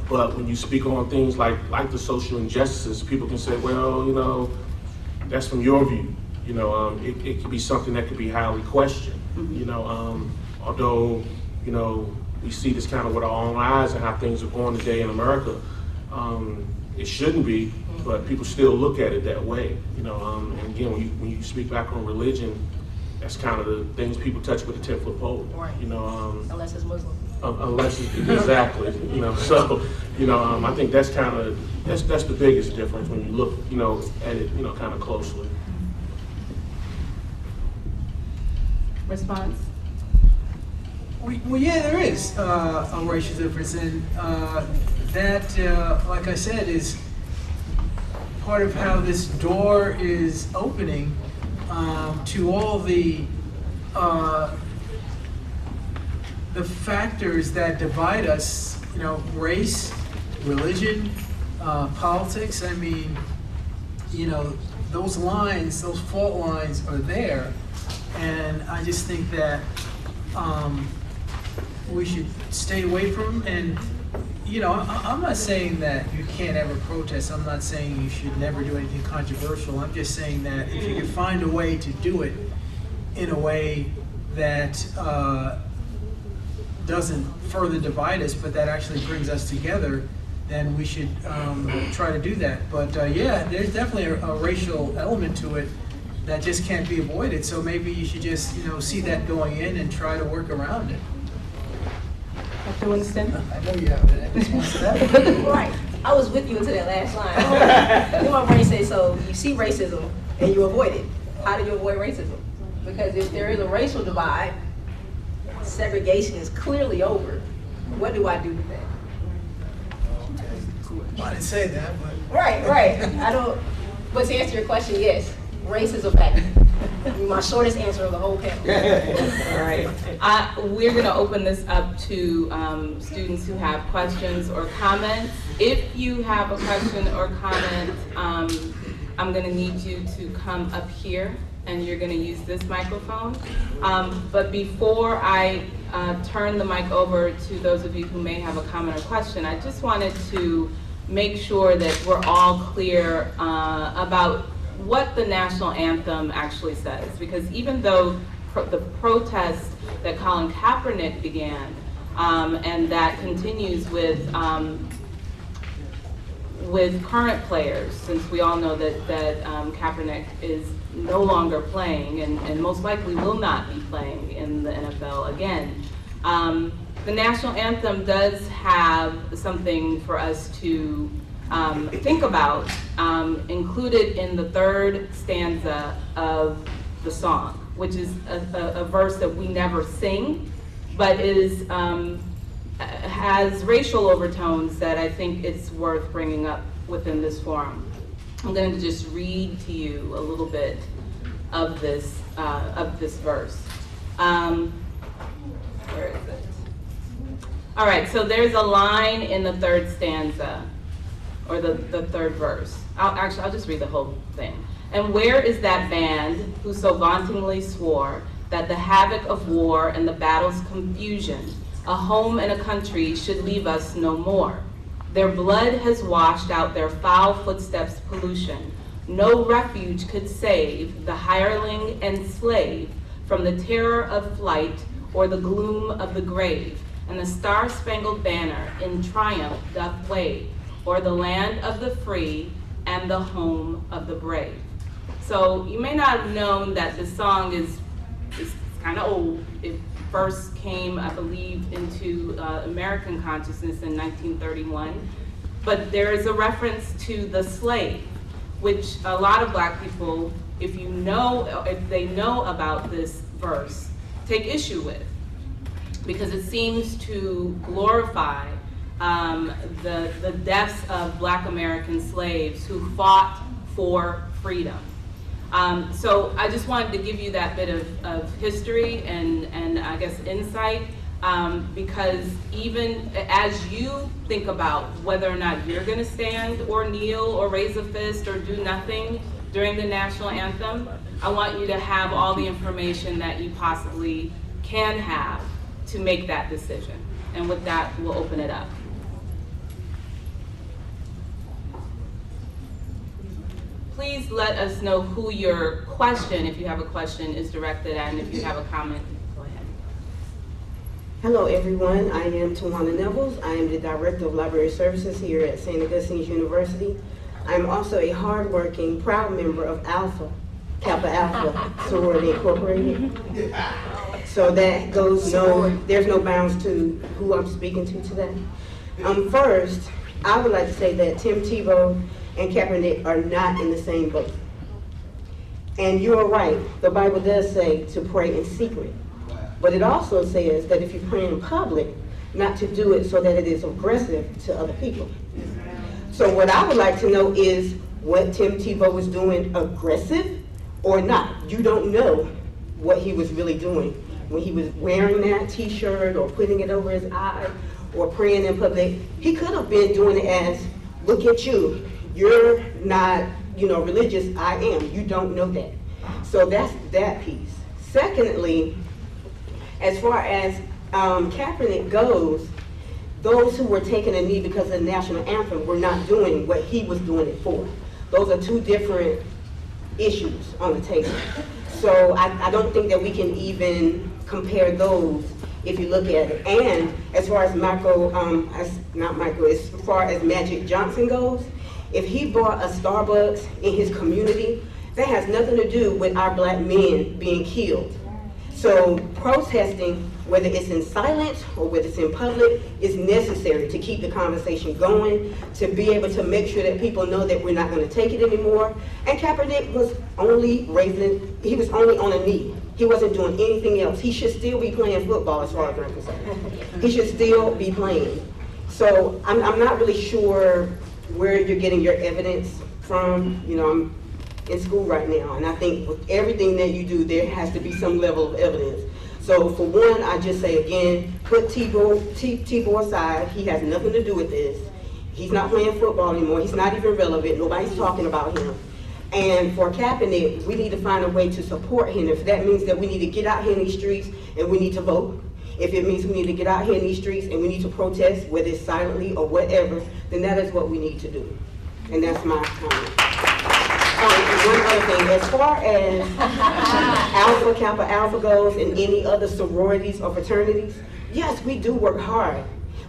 But when you speak on things like the social injustices, people can say, well, that's from your view. It could be something that could be highly questioned. Although we see this kind of with our own eyes and how things are going today in America. It shouldn't be, but people still look at it that way. And again, when you speak back on religion, that's kind of the things people touch with a 10-foot pole. Right. Unless it's Muslim. Unless it's, exactly. So I think that's that's the biggest difference when you look at it kind of closely. Response? Well, yeah, there is a racial difference, and that, like I said, is part of how this door is opening to all the factors that divide us. Race, religion, politics. I mean, those lines, those fault lines are there, and I just think that we should stay away from them. And I'm not saying that you can't ever protest. I'm not saying you should never do anything controversial. I'm just saying that if you can find a way to do it in a way that doesn't further divide us, but that actually brings us together, then we should try to do that. But yeah, there's definitely a racial element to it that just can't be avoided. So maybe you should just see that going in and try to work around it. Dr. Winston? I know you have an response to that. Right. I was with you until that last line. Then my brain said, so you see racism and you avoid it. How do you avoid racism? Because if there is a racial divide, segregation is clearly over. What do I do with that? I didn't say that, but... Right. But to answer your question, yes, race is a fact. My shortest answer of the whole panel. All right. We're going to open this up to students who have questions or comments. If you have a question or comment, I'm going to need you to come up here, and you're going to use this microphone. But before I turn the mic over to those of you who may have a comment or question, I just wanted to make sure that we're all clear about what the national anthem actually says. Because even though the protest that Colin Kaepernick began and that continues with current players, since we all know that Kaepernick is no longer playing and most likely will not be playing in the NFL again. The national anthem does have something for us to think about, included in the third stanza of the song, which is a verse that we never sing, but has racial overtones that I think it's worth bringing up within this forum. I'm going to just read to you a little bit of this verse. Where is it? All right, so there's a line in the third stanza, or the third verse. I'll just read the whole thing. And where is that band who so vauntingly swore that the havoc of war and the battle's confusion, a home and a country should leave us no more? Their blood has washed out their foul footsteps' pollution. No refuge could save the hireling and slave from the terror of flight or the gloom of the grave. And the star-spangled banner in triumph doth wave o'er the land of the free and the home of the brave. So you may not have known that the song is kind of old. It first came, I believe, into American consciousness in 1931. But there is a reference to the slave, which a lot of Black people, if they know about this verse, take issue with, because it seems to glorify the deaths of Black American slaves who fought for freedom. So I just wanted to give you that bit of history and I guess insight. because even as you think about whether or not you're going to stand or kneel or raise a fist or do nothing during the national anthem, I want you to have all the information that you possibly can have to make that decision. And with that, we'll open it up. Please let us know who your question, if you have a question, is directed at, and if you have a comment, go ahead. Hello everyone, I am Tawana Nevels. I am the Director of Library Services here at St. Augustine University. I'm also a hardworking, proud member of Kappa Alpha Sorority Incorporated. So that goes there's no bounds to who I'm speaking to today. First, I would like to say that Tim Tebow and Kaepernick are not in the same boat. And you're right, the Bible does say to pray in secret. But it also says that if you pray in public, not to do it so that it is aggressive to other people. So what I would like to know is what Tim Tebow was doing aggressive or not. You don't know what he was really doing when he was wearing that t-shirt or putting it over his eye or praying in public. He could have been doing it as, look at you, you're not, religious, I am. You don't know that. So that's that piece. Secondly, as far as Kaepernick goes, those who were taking a knee because of the national anthem were not doing what he was doing it for. Those are two different issues on the table. So I don't think that we can even compare those if you look at it. And as far as as far as Magic Johnson goes, if he bought a Starbucks in his community, that has nothing to do with our black men being killed. So protesting, whether it's in silence or whether it's in public, is necessary to keep the conversation going, to be able to make sure that people know that we're not going to take it anymore. And Kaepernick was only he was only on a knee. He wasn't doing anything else. He should still be playing football as far as I'm concerned. He should still be playing. So I'm not really sure where you're getting your evidence from. I'm in school right now, and I think with everything that you do, there has to be some level of evidence. So for one, I just say again, put Tebow aside. He has nothing to do with this. He's not playing football anymore. He's not even relevant. Nobody's talking about him. And for Kaepernick, we need to find a way to support him. If that means that we need to get out here in these streets and we need to vote, if it means we need to get out here in these streets and we need to protest, whether it's silently or whatever, then that is what we need to do. And that's my comment. And one other thing, as far as Kappa Alpha goes and any other sororities or fraternities, yes, we do work hard.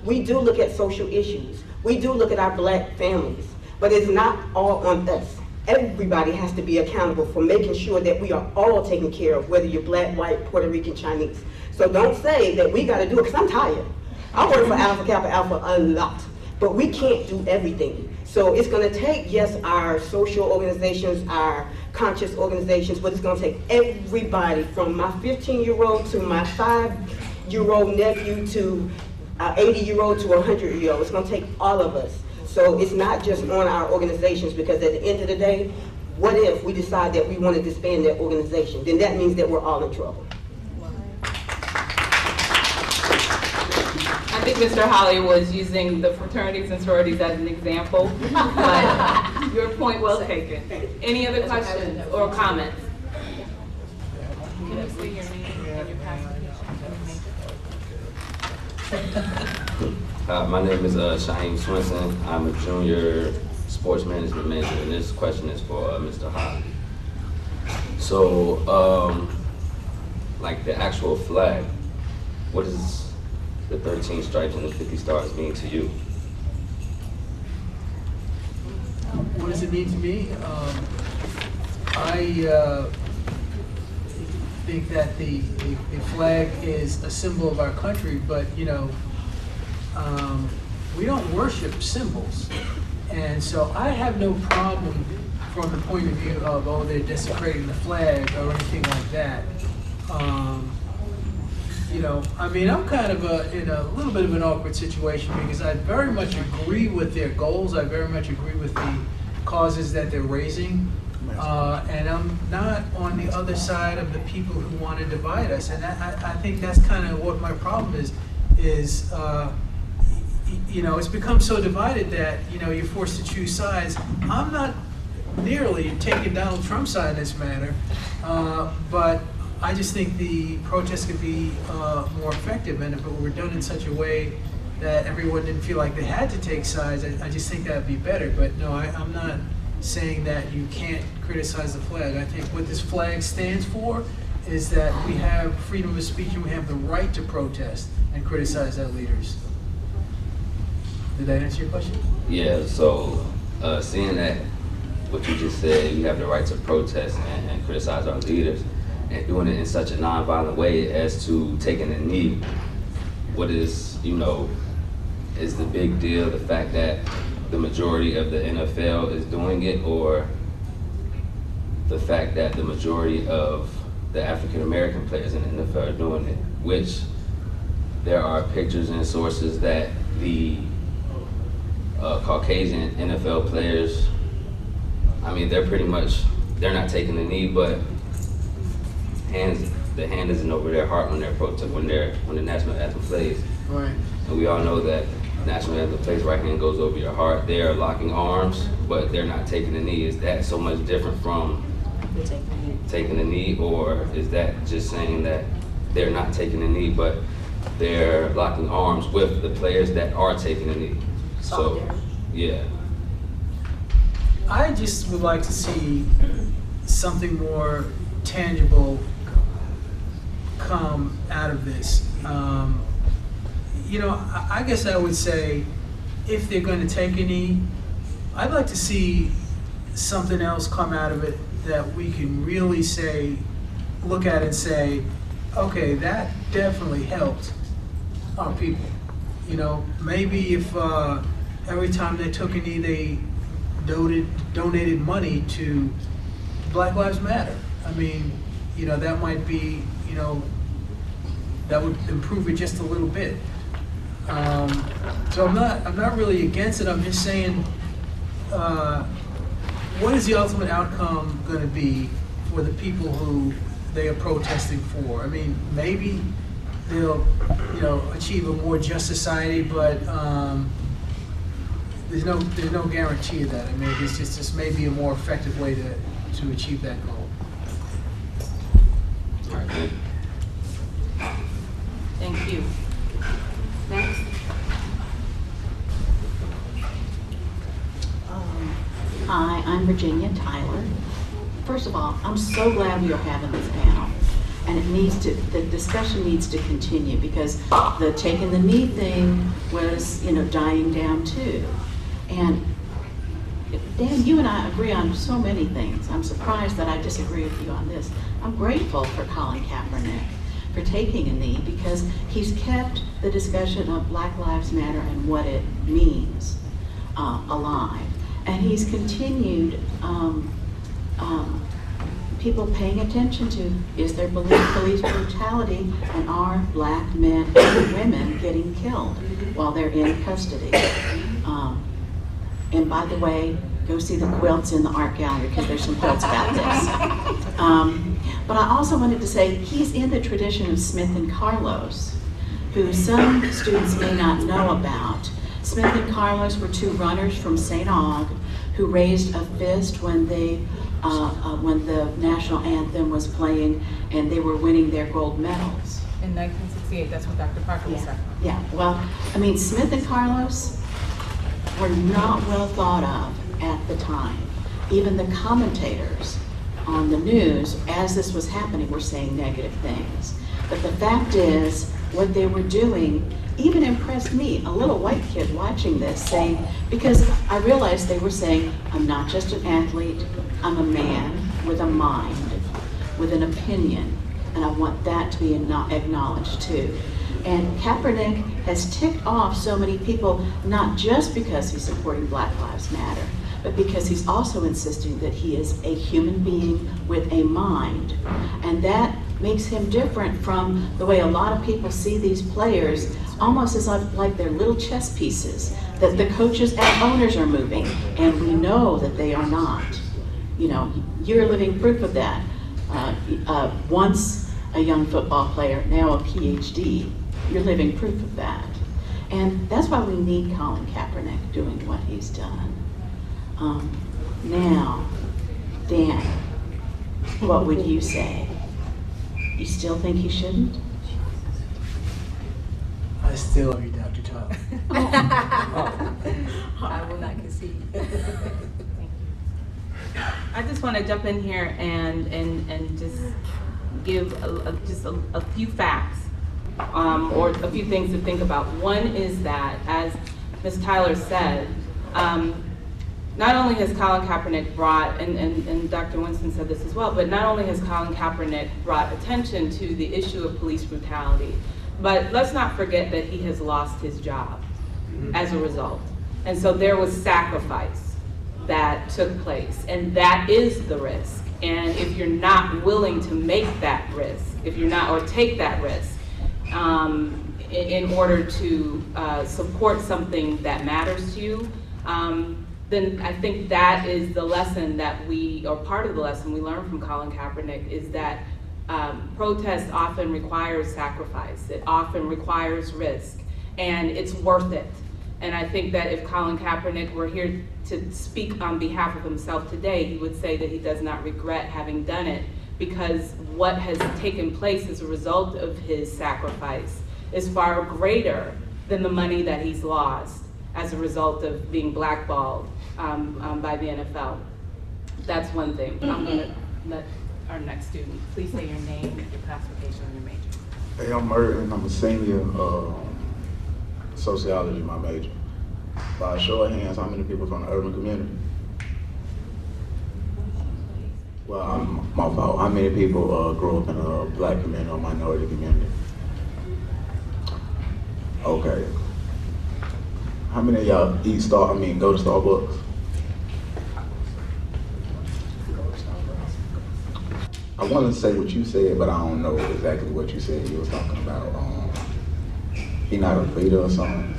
We do look at social issues. We do look at our black families, but it's not all on us. Everybody has to be accountable for making sure that we are all taken care of, whether you're black, white, Puerto Rican, Chinese. So don't say that we got to do it, because I'm tired. I work for Kappa Alpha a lot, but we can't do everything. So it's going to take, yes, our social organizations, our conscious organizations, but it's going to take everybody from my 15-year-old to my 5-year-old nephew to 80-year-old to 100-year-old. It's going to take all of us. So it's not just on our organizations, because at the end of the day, what if we decide that we want to disband that organization? Then that means that we're all in trouble. I think Mr. Holly was using the fraternities and sororities as an example, but your point well taken. Any other questions or comments? Can you say your name and your classification? My name is Shaheem Swinson. I'm a junior sports management major, and this question is for Mr. Holly. So, like the actual flag, what does the 13 stripes and the 50 stars mean to you? What does it mean to me? I think that the flag is a symbol of our country, but we don't worship symbols. And so I have no problem from the point of view of, oh, they're desecrating the flag or anything like that. I'm kind of in a little bit of an awkward situation, because I very much agree with their goals. I very much agree with the causes that they're raising. And I'm not on the other side of the people who want to divide us. And I think that's kind of what my problem is it's become so divided that, you're forced to choose sides. I'm not nearly taking Donald Trump's side in this matter, but I just think the protests could be more effective, and if it were done in such a way that everyone didn't feel like they had to take sides, I just think that would be better. But no, I'm not saying that you can't criticize the flag. I think what this flag stands for is that we have freedom of speech and we have the right to protest and criticize our leaders. Did that answer your question? Yeah, so seeing that what you just said, you have the right to protest and criticize our leaders, and doing it in such a nonviolent way as to taking a knee, what is, is the big deal the fact that the majority of the NFL is doing it, or the fact that the majority of the African American players in the NFL are doing it, which there are pictures and sources that the Caucasian NFL players, they're not taking the knee, but the hand isn't over their heart when they're when the national anthem plays. Right. And we all know that national anthem plays, right hand goes over your heart. They are locking arms, but they're not taking the knee. Is that so much different from taking the knee, or is that just saying that they're not taking the knee, but they're locking arms with the players that are taking the knee? So, yeah. I just would like to see something more tangible come out of this. I guess I would say if they're going to take a knee, I'd like to see something else come out of it that we can really look at and say, okay, that definitely helped our people. Maybe if every time they took a knee, they donated money to Black Lives Matter. That might be, that would improve it just a little bit. So I'm not really against it. I'm just saying, what is the ultimate outcome going to be for the people who they are protesting for? Maybe they'll, achieve a more just society, but there's no guarantee of that. It's just this may be a more effective way to achieve that goal. All right. Thank you. Next. Hi, I'm Virginia Tyler. First of all, I'm so glad we are having this panel, and the discussion needs to continue, because the taking the knee thing was, dying down too. And Dan, you and I agree on so many things. I'm surprised that I disagree with you on this. I'm grateful for Colin Kaepernick for taking a knee, because he's kept the discussion of Black Lives Matter and what it means alive. And he's continued people paying attention to, is there police brutality, and are Black men and women getting killed while they're in custody? And by the way, go see the quilts in the art gallery, because there's some quilts about this. But I also wanted to say, he's in the tradition of Smith and Carlos, who some students may not know about. Smith and Carlos were two runners from St. Aug who raised a fist when the national anthem was playing and they were winning their gold medals. In 1968, that's what Dr. Parker was saying. Yeah, well, Smith and Carlos were not well thought of at the time. Even the commentators on the news, as this was happening, were saying negative things. But the fact is, what they were doing even impressed me, a little white kid watching this, saying, because I realized they were saying, I'm not just an athlete, I'm a man with a mind, with an opinion, and I want that to be acknowledged too. And Kaepernick has ticked off so many people, not just because he's supporting Black Lives Matter, but because he's also insisting that he is a human being with a mind. And that makes him different from the way a lot of people see these players, almost as like they're little chess pieces that the coaches and owners are moving, and we know that they are not. You know, you're living proof of that. Once a young football player, now a PhD, you're living proof of that. And that's why we need Colin Kaepernick doing what he's done. Now, Dan, what would you say? You still think he shouldn't? I still love you, Dr. Tyler. I will not concede. I just want to jump in here and just give a few facts or a few things to think about. One is that, as Ms. Tyler said, not only has Colin Kaepernick brought, and Dr. Winston said this as well, but not only has Colin Kaepernick brought attention to the issue of police brutality, but let's not forget that he has lost his job as a result. And so there was sacrifice that took place, and that is the risk. And if you're not willing to make that risk, if you're not, or take that risk, in order to support something that matters to you, then I think that is the lesson that we, or part of the lesson we learned from Colin Kaepernick, is that protest often requires sacrifice. It often requires risk, and it's worth it. And I think that if Colin Kaepernick were here to speak on behalf of himself today, he would say that he does not regret having done it, because what has taken place as a result of his sacrifice is far greater than the money that he's lost as a result of being blackballed by the NFL. That's one thing. I'm going to let our next student please say your name, your classification, and your major. Hey, I'm Merton. I'm a senior. Sociology, my major. By a show of hands, how many people from the urban community? Well, my fault. How many people grew up in a black community or minority community? Okay. How many of y'all go to Starbucks? I wanted to say what you said, but I don't know exactly what you said. You was talking about he not a leader or something.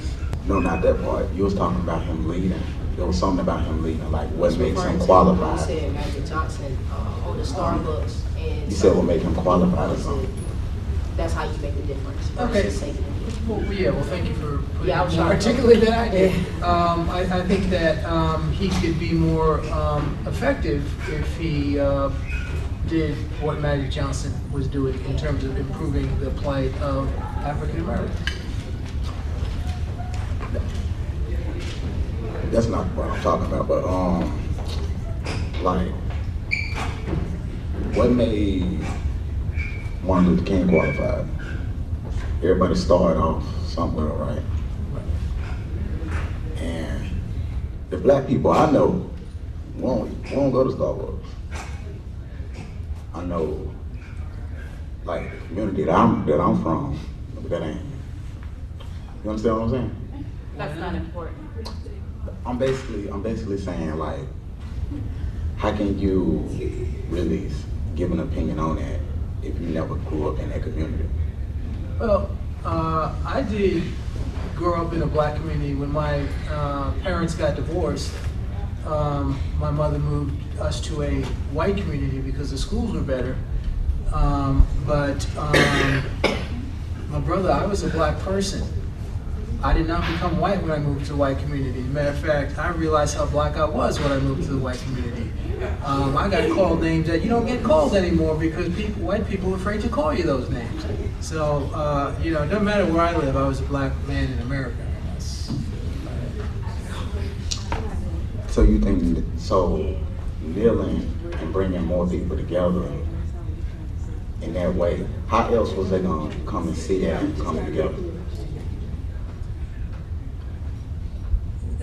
No, not that part. You was talking about him leading. There was something about him leading, like what makes him qualified. I said Magic Johnson on the Starbucks, and you said what make him qualified or something. That's how you make the difference. Okay. Well, thank you for putting I was more articulate than I did. I think that he could be more effective if he did what Magic Johnson was doing in terms of improving the plight of African Americans. That's not what I'm talking about, but like, what made Martin Luther King qualified? Everybody started off somewhere, right? And the black people I know won't go to Starbucks. I know, like, the community that I'm from, that ain't. You understand what I'm saying? That's not important. I'm basically saying, like, how can you really give an opinion on that if you never grew up in that community? Well, I did grow up in a black community. When my parents got divorced, my mother moved us to a white community because the schools were better. But my brother, I was a black person. I did not become white when I moved to the white community. As a matter of fact, I realized how black I was when I moved to the white community. I got called names that you don't get called anymore because white people are afraid to call you those names. So, it doesn't matter where I live, I was a black man in America. So you think, kneeling and bringing more people together in that way, how else was they going to come and see that coming together?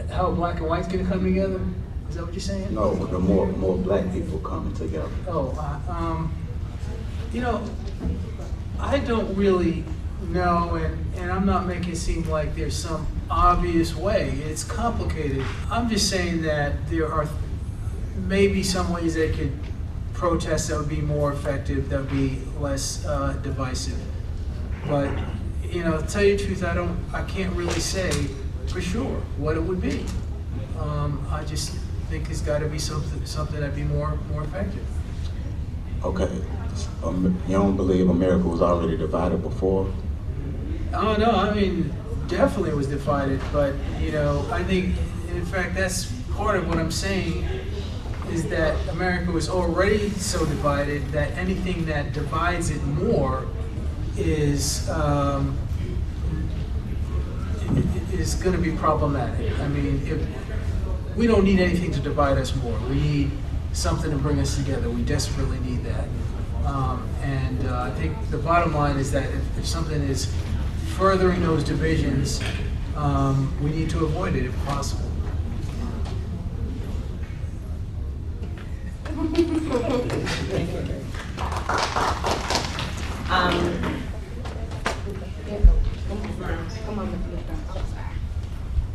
How black and white's gonna come together? Is that what you're saying? No, the more black people coming together. I don't really know, and I'm not making it seem like there's some obvious way. It's complicated. I'm just saying that there are maybe some ways they could protest that would be more effective, that would be less divisive. But, to tell you the truth, I can't really say for sure what it would be. think it's got to be something that'd be more effective. Okay, you don't believe America was already divided before? Oh no, I mean, definitely was divided, but you know, I think, in fact, that's part of what I'm saying, is that America was already so divided that anything that divides it more is going to be problematic. I mean, we don't need anything to divide us more. We need something to bring us together. We desperately need that. I think the bottom line is that if something is furthering those divisions, we need to avoid it if possible.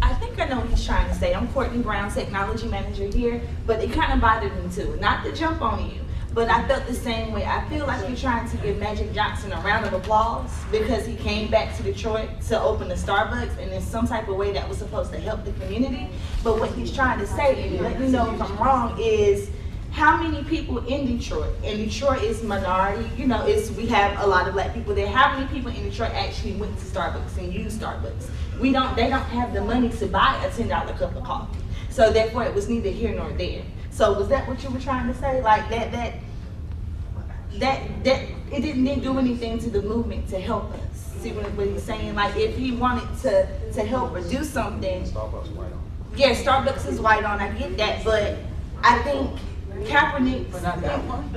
I think I know what he's trying to say. I'm Courtney Brown, technology manager here, but it kind of bothered me too. Not to jump on you, but I felt the same way. I feel like you're trying to give Magic Johnson a round of applause because he came back to Detroit to open the Starbucks, and in some type of way that was supposed to help the community. But what he's trying to say, and let me know if I'm wrong, is how many people in Detroit, and Detroit is minority, you know, we have a lot of black people there. How many people in Detroit actually went to Starbucks and used Starbucks? They don't have the money to buy a $10 cup of coffee. So therefore it was neither here nor there. So was that what you were trying to say? Like that it didn't do anything to the movement to help us. See what he's saying? Like if he wanted to help or do something. Starbucks white on. Yeah, Starbucks is white on, I get that, but I think Kaepernick. But not that one.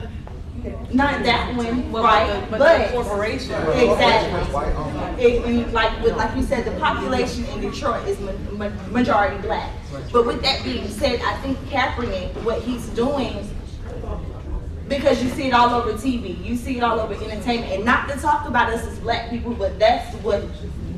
Not that one, Well, right? but the corporation. Exactly. Like you said, the population in Detroit is majority black. But with that being said, I think Kaepernick, what he's doing, because you see it all over TV, you see it all over entertainment, and not to talk about us as black people, but that's what,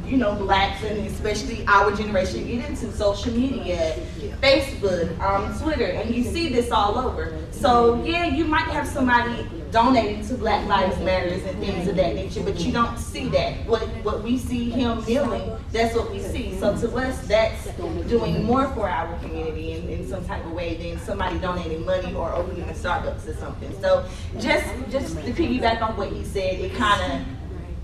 you know, blacks and especially our generation get into: social media, Facebook, Twitter, and you see this all over. So yeah, you might have somebody donating to Black Lives Matters and things of that nature, but you don't see that. What we see him kneeling, that's what we see. So to us, that's doing more for our community in some type of way than somebody donating money or opening a Starbucks or something. So just to piggyback on what he said, it kind of,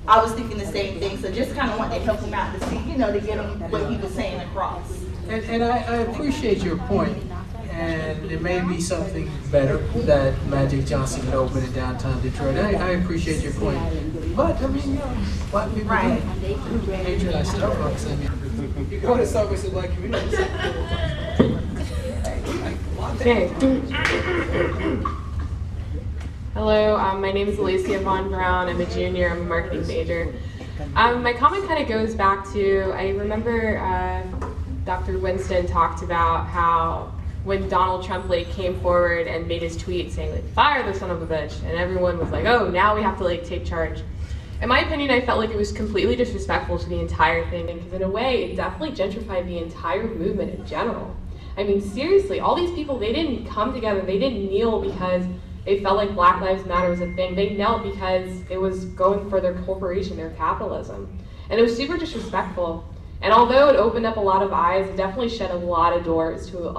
I was thinking the same thing. So just kind of want to help him out to see, you know, to get him what he was saying across. And I appreciate your point, and it may be something better that Magic Johnson could open in downtown Detroit. I appreciate your point, but I mean, you know, black people patronize Starbucks. I mean, you go to Starbucks in black communities. Okay. Hello, my name is Alicia Vaughn Brown. I'm a junior. I'm a marketing major. My comment kind of goes back to, I remember Dr. Winston talked about how when Donald Trump came forward and made his tweet saying like, fire the son of a bitch, and everyone was like, oh, now we have to take charge. In my opinion, I felt like it was completely disrespectful to the entire thing, because in a way, it definitely gentrified the entire movement in general. I mean, seriously, all these people, they didn't come together, they didn't kneel because they felt like Black Lives Matter was a thing. They knelt because it was going for their corporation, their capitalism. And it was super disrespectful. And although it opened up a lot of eyes, it definitely shut a lot of doors to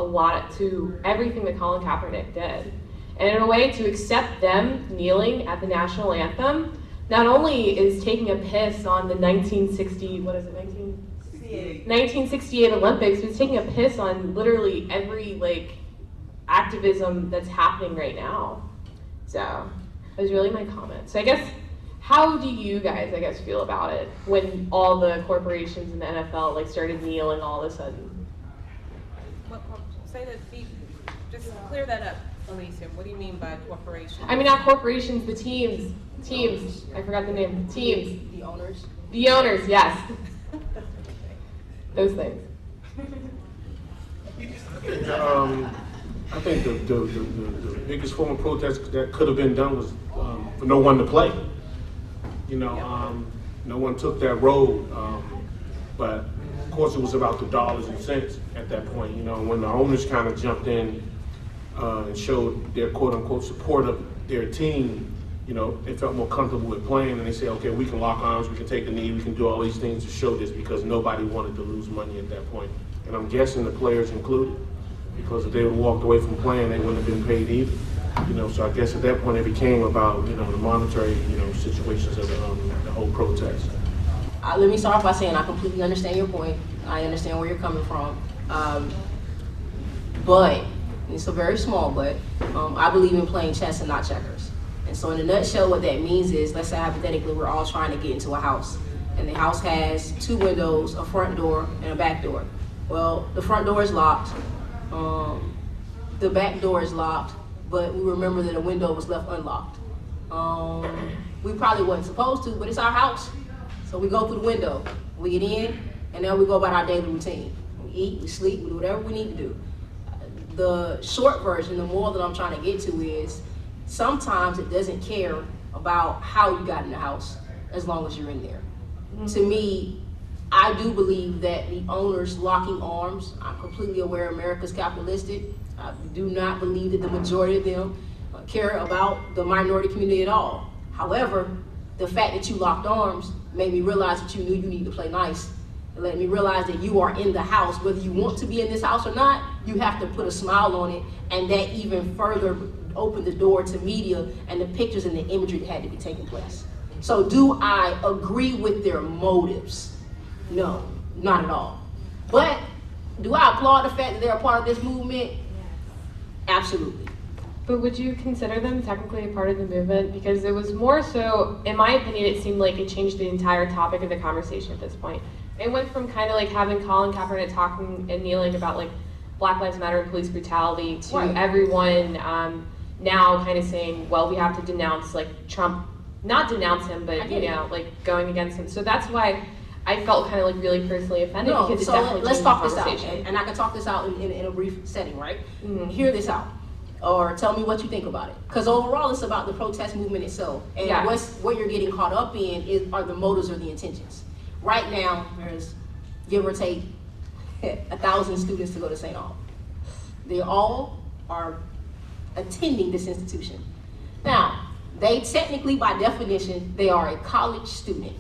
everything that Colin Kaepernick did. And in a way, to accept them kneeling at the national anthem, not only is taking a piss on the 1968 Olympics, but it's taking a piss on literally every activism that's happening right now. So that was really my comment. So I guess, how do you guys, feel about it when all the corporations in the NFL started kneeling all of a sudden? Say that, just clear that up, Alicia. What do you mean by corporations? I mean, not corporations, the teams. I forgot the name. Teams. The owners. The owners, yes. Those things. I think the biggest form of protest that could have been done was for no one to play. No one took that road, but of course it was about the dollars and cents at that point. When the owners kind of jumped in and showed their quote-unquote support of their team, they felt more comfortable with playing, and they said, okay, we can lock arms, we can take a knee, we can do all these things to show this, because nobody wanted to lose money at that point. And I'm guessing the players included. because if they would have walked away from playing, they wouldn't have been paid either. You know, so I guess at that point it became about, you know, the monetary, you know, situations of the whole protest. Let me start off by saying I completely understand your point. I understand where you're coming from. But, it's a very small but, I believe in playing chess and not checkers. And so in a nutshell, what that means is, let's say hypothetically we're all trying to get into a house. And the house has 2 windows, a front door, and a back door. Well, the front door is locked. The back door is locked, but we remember that a window was left unlocked. We probably wasn't supposed to, but it's our house. So we go through the window, we get in, and then we go about our daily routine. We eat, we sleep, we do whatever we need to do. The short version, the moral that I'm trying to get to is, sometimes it doesn't care about how you got in the house, as long as you're in there. To me, I do believe that the owners locking arms, I'm completely aware America's capitalistic. I do not believe that the majority of them care about the minority community at all. However, the fact that you locked arms made me realize that you knew you needed to play nice. It let me realize that you are in the house. Whether you want to be in this house or not, you have to put a smile on it, and that even further opened the door to media and the pictures and the imagery that had to be taking place. So do I agree with their motives? No, not at all. But do I applaud the fact that they're a part of this movement? Absolutely. But would you consider them technically a part of the movement? Because it was more so, in my opinion, it seemed like it changed the entire topic of the conversation at this point. It went from kind of like having Colin Kaepernick talking and kneeling about like Black Lives Matter and police brutality to everyone now kind of saying, well, we have to denounce like Trump, not denounce him, but you know, like going against him. So that's why I felt kind of like really personally offended, because it definitely let's changed talk the this out, conversation. and I can talk this out in a brief setting, right? Hear this out, or tell me what you think about it. Because overall, it's about the protest movement itself, and what you're getting caught up in are the motives or the intentions. Right now, there's give or take 1,000 students to go to St. Aug. They all are attending this institution. Now, they technically, by definition, they are a college student.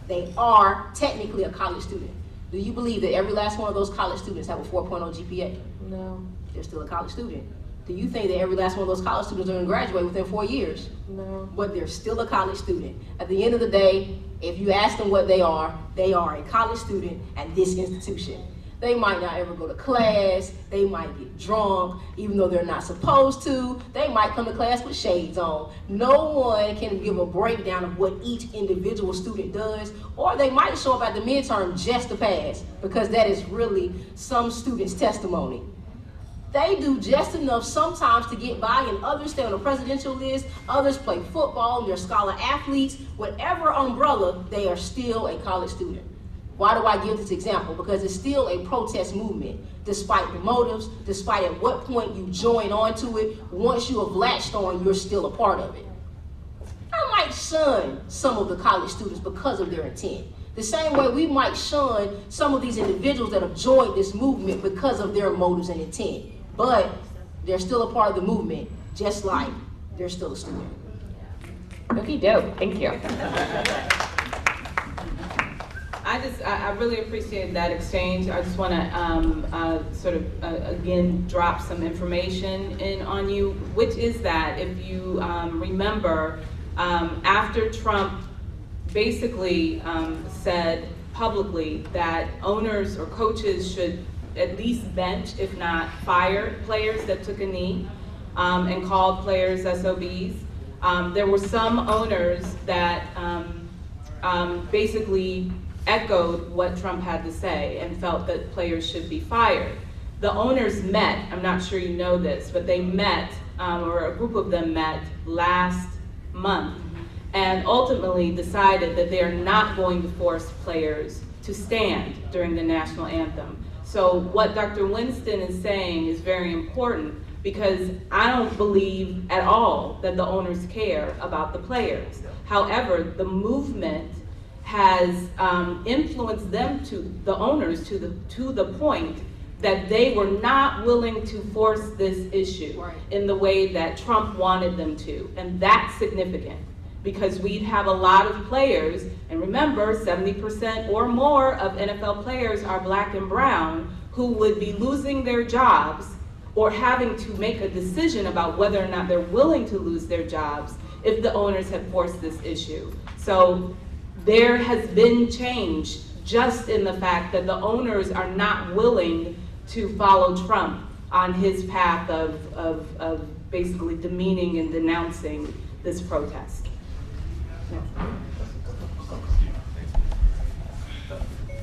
They are technically a college student. Do you believe that every last one of those college students have a 4.0 GPA? No. They're still a college student. Do you think that every last one of those college students are going to graduate within 4 years? No. But they're still a college student. At the end of the day, if you ask them what they are a college student at this institution. They might not ever go to class, they might get drunk, even though they're not supposed to. They might come to class with shades on. No one can give a breakdown of what each individual student does, or they might show up at the midterm just to pass, because that is really some students' testimony. They do just enough sometimes to get by, and others stay on the presidential list, others play football, they're scholar athletes. Whatever umbrella, they are still a college student. Why do I give this example? Because it's still a protest movement, despite the motives, despite at what point you join onto it. Once you have latched on, you're still a part of it. I might shun some of the college students because of their intent. The same way we might shun some of these individuals that have joined this movement because of their motives and intent. But they're still a part of the movement, just like they're still a student. Okay, dope. Thank you. I really appreciate that exchange. I just want to again drop some information in on you, which is that if you remember, after Trump basically said publicly that owners or coaches should at least bench, if not fire, players that took a knee and called players SOBs. There were some owners that basically echoed what Trump had to say and felt that players should be fired. The owners met, I'm not sure you know this, but they met, or a group of them met last month, and ultimately decided that they are not going to force players to stand during the national anthem. So what Dr. Winston is saying is very important, because I don't believe at all that the owners care about the players. However, the movement has influenced them, to the owners, to the point that they were not willing to force this issue in the way that Trump wanted them to. And that's significant, because we'd have a lot of players, and remember, 70% or more of NFL players are Black and brown, who would be losing their jobs or having to make a decision about whether or not they're willing to lose their jobs if the owners had forced this issue. So there has been change just in the fact that the owners are not willing to follow Trump on his path of basically demeaning and denouncing this protest.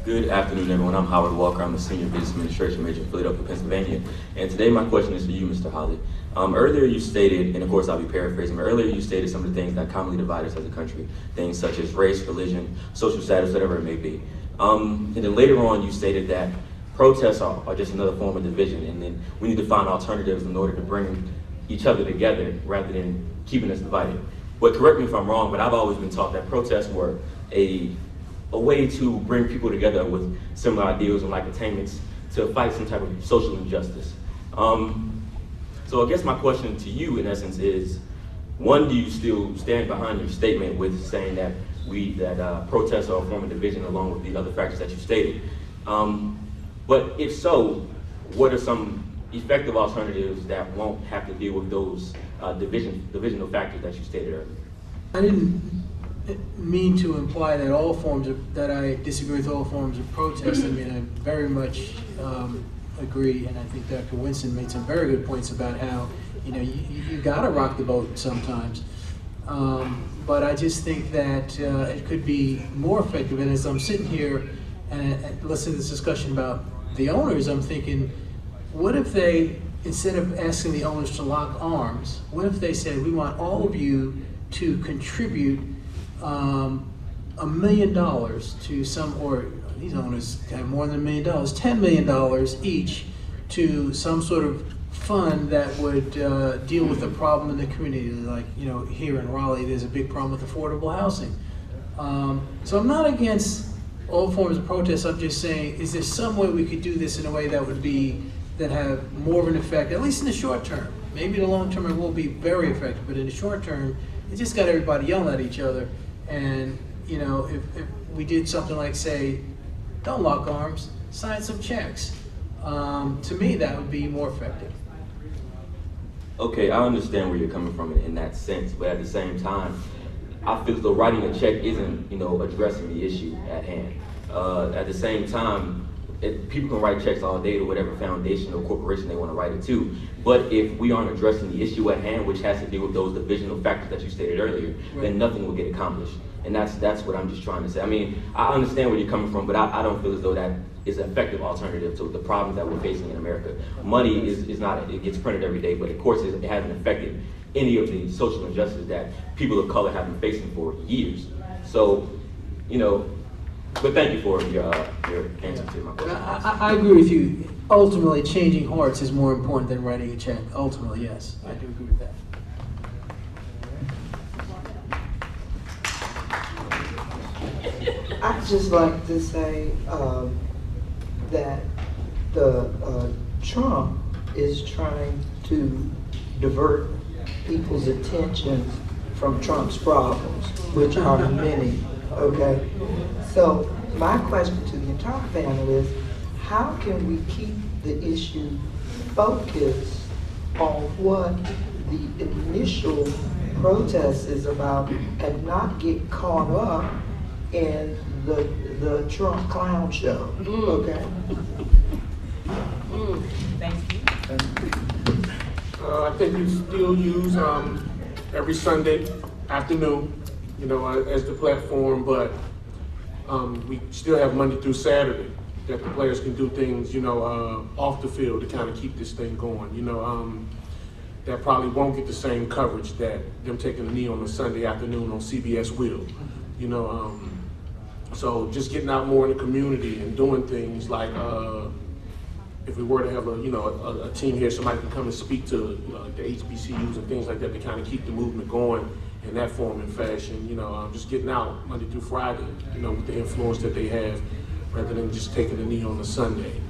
Good afternoon, everyone. I'm Howard Walker. I'm a senior business administration major in Philadelphia, Pennsylvania. And today my question is for you, Mr. Holly. Earlier you stated, and of course I'll be paraphrasing, but earlier you stated some of the things that commonly divide us as a country, things such as race, religion, social status, whatever it may be. And then later on you stated that protests are just another form of division, and then we need to find alternatives in order to bring each other together rather than keeping us divided. But correct me if I'm wrong, but I've always been taught that protests were a way to bring people together with similar ideals and like attainments to fight some type of social injustice. So I guess my question to you in essence is, one, do you still stand behind your statement with saying that protests are a form of division along with the other factors that you stated? But if so, what are some effective alternatives that won't have to deal with those divisional factors that you stated earlier? I didn't mean to imply that that I disagree with all forms of protest. I mean, I very much agree, and I think Dr. Winston made some very good points about how, you gotta rock the boat sometimes. But I just think that it could be more effective. And as I'm sitting here and listening to this discussion about the owners, I'm thinking, what if they, instead of asking the owners to lock arms, what if they said, we want all of you to contribute $1 million to some, or these owners have more than $1 million, $10 million each to some sort of fund that would deal with the problem in the community. Like, here in Raleigh, there's a big problem with affordable housing. So I'm not against all forms of protest. I'm just saying, is there some way we could do this in a way that have more of an effect, at least in the short term? Maybe in the long term it will be very effective, but in the short term, it just got everybody yelling at each other. And if we did something like, say, don't lock arms, sign some checks. To me, that would be more effective. Okay, I understand where you're coming from in that sense, but at the same time, I feel as though writing a check isn't, addressing the issue at hand. At the same time, people can write checks all day to whatever foundation or corporation they want to write it to. But if we aren't addressing the issue at hand, which has to do with those divisional factors that you stated earlier, then nothing will get accomplished. And that's what I'm just trying to say. I mean, I understand where you're coming from, but I don't feel as though that is an effective alternative to the problems that we're facing in America. Money is not, it gets printed every day, but of course it hasn't affected any of the social injustices that people of color have been facing for years. So, but thank you for your answer to my question. I agree with you. Ultimately, changing hearts is more important than writing a check. Ultimately, yes, I do agree with that. I'd just like to say that Trump is trying to divert people's attention from Trump's problems, which are many, okay? So my question to the entire panel is, how can we keep the issue focused on what the initial protest is about and not get caught up in the Trump clown show, okay? Thank you. I think we still use every Sunday afternoon, as the platform, but we still have Monday through Saturday that the players can do things, off the field to kind of keep this thing going. That probably won't get the same coverage that them taking a knee on a Sunday afternoon on CBS will, So just getting out more in the community and doing things like, if we were to have a team here, somebody can come and speak to the HBCUs and things like that to kind of keep the movement going in that form and fashion. Just getting out Monday through Friday, with the influence that they have, rather than just taking a knee on a Sunday.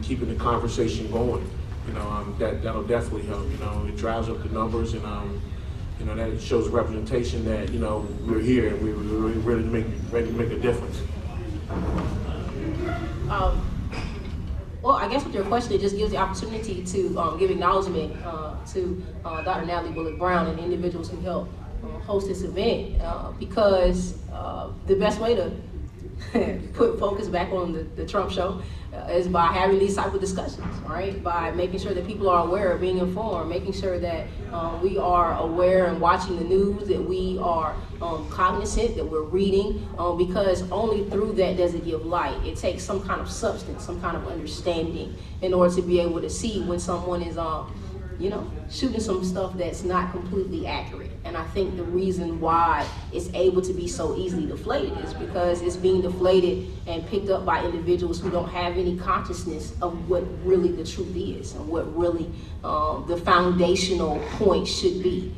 Keeping the conversation going. That'll definitely help. It drives up the numbers, and that shows representation that we're here and we're ready to make a difference. Well, I guess with your question, it just gives the opportunity to give acknowledgement to Dr. Natalie Bullock Brown and the individuals who helped host this event, because the best way to put focus back on the Trump show is by having these type of discussions, right? By making sure that people are aware, being informed, making sure that we are aware and watching the news, that we are cognizant, that we're reading, because only through that does it give light. It takes some kind of substance, some kind of understanding in order to be able to see when someone is shooting some stuff that's not completely accurate. And I think the reason why it's able to be so easily deflated is because it's being deflated and picked up by individuals who don't have any consciousness of what really the truth is and what really the foundational point should be.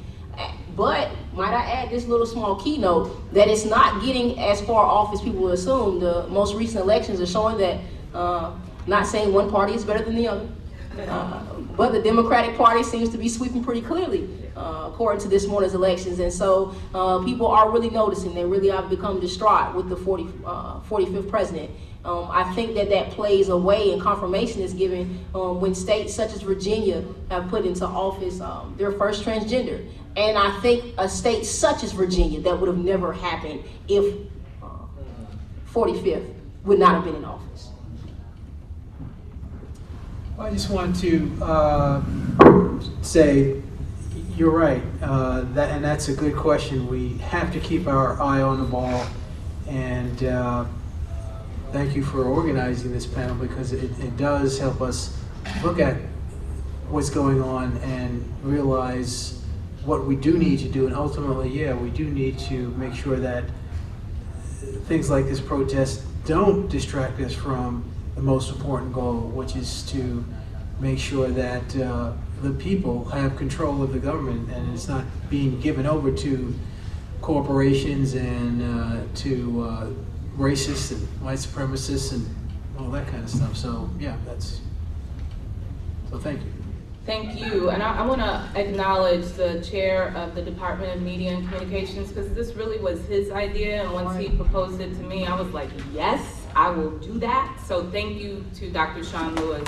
But might I add this little small keynote that it's not getting as far off as people would assume. The most recent elections are showing that, not saying one party is better than the other, but the Democratic Party seems to be sweeping pretty clearly, according to this morning's elections. And so people are really noticing. They really have become distraught with the 45th president. I think that plays a way, and confirmation is given when states such as Virginia have put into office their first transgender. And I think a state such as Virginia, that would have never happened if 45th would not have been in office. I just want to say, you're right, and that's a good question. We have to keep our eye on the ball, and thank you for organizing this panel, because it does help us look at what's going on and realize what we do need to do. And ultimately, yeah, we do need to make sure that things like this protest don't distract us from the most important goal, which is to make sure that the people have control of the government, and it's not being given over to corporations and to racists and white supremacists and all that kind of stuff. So yeah, so thank you. Thank you, and I want to acknowledge the chair of the Department of Media and Communications, because this really was his idea, and once he proposed it to me, I was like, yes, I will do that. So thank you to Dr. Sean Lewis.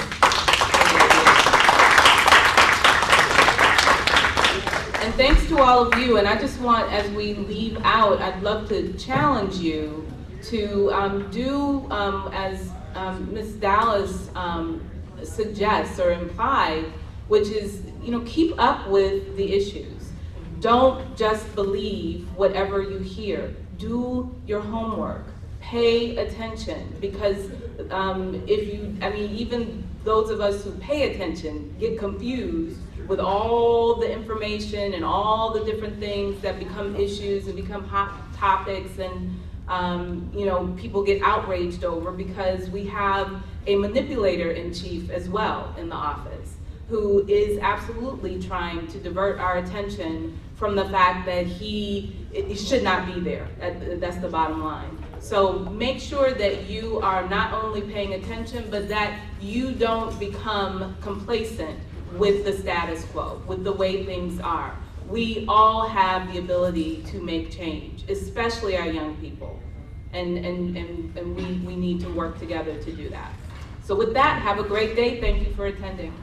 And thanks to all of you, and I just want, as we leave out, I'd love to challenge you to do as Ms. Dallas suggests or implied, which is, keep up with the issues. Don't just believe whatever you hear. Do your homework. Pay attention, because even those of us who pay attention get confused with all the information and all the different things that become issues and become hot topics, and people get outraged over, because we have a manipulator in chief as well in the office, who is absolutely trying to divert our attention from the fact that he should not be there. That's the bottom line. So make sure that you are not only paying attention, but that you don't become complacent with the status quo, with the way things are. We all have the ability to make change, especially our young people. And we need to work together to do that. So with that, have a great day. Thank you for attending.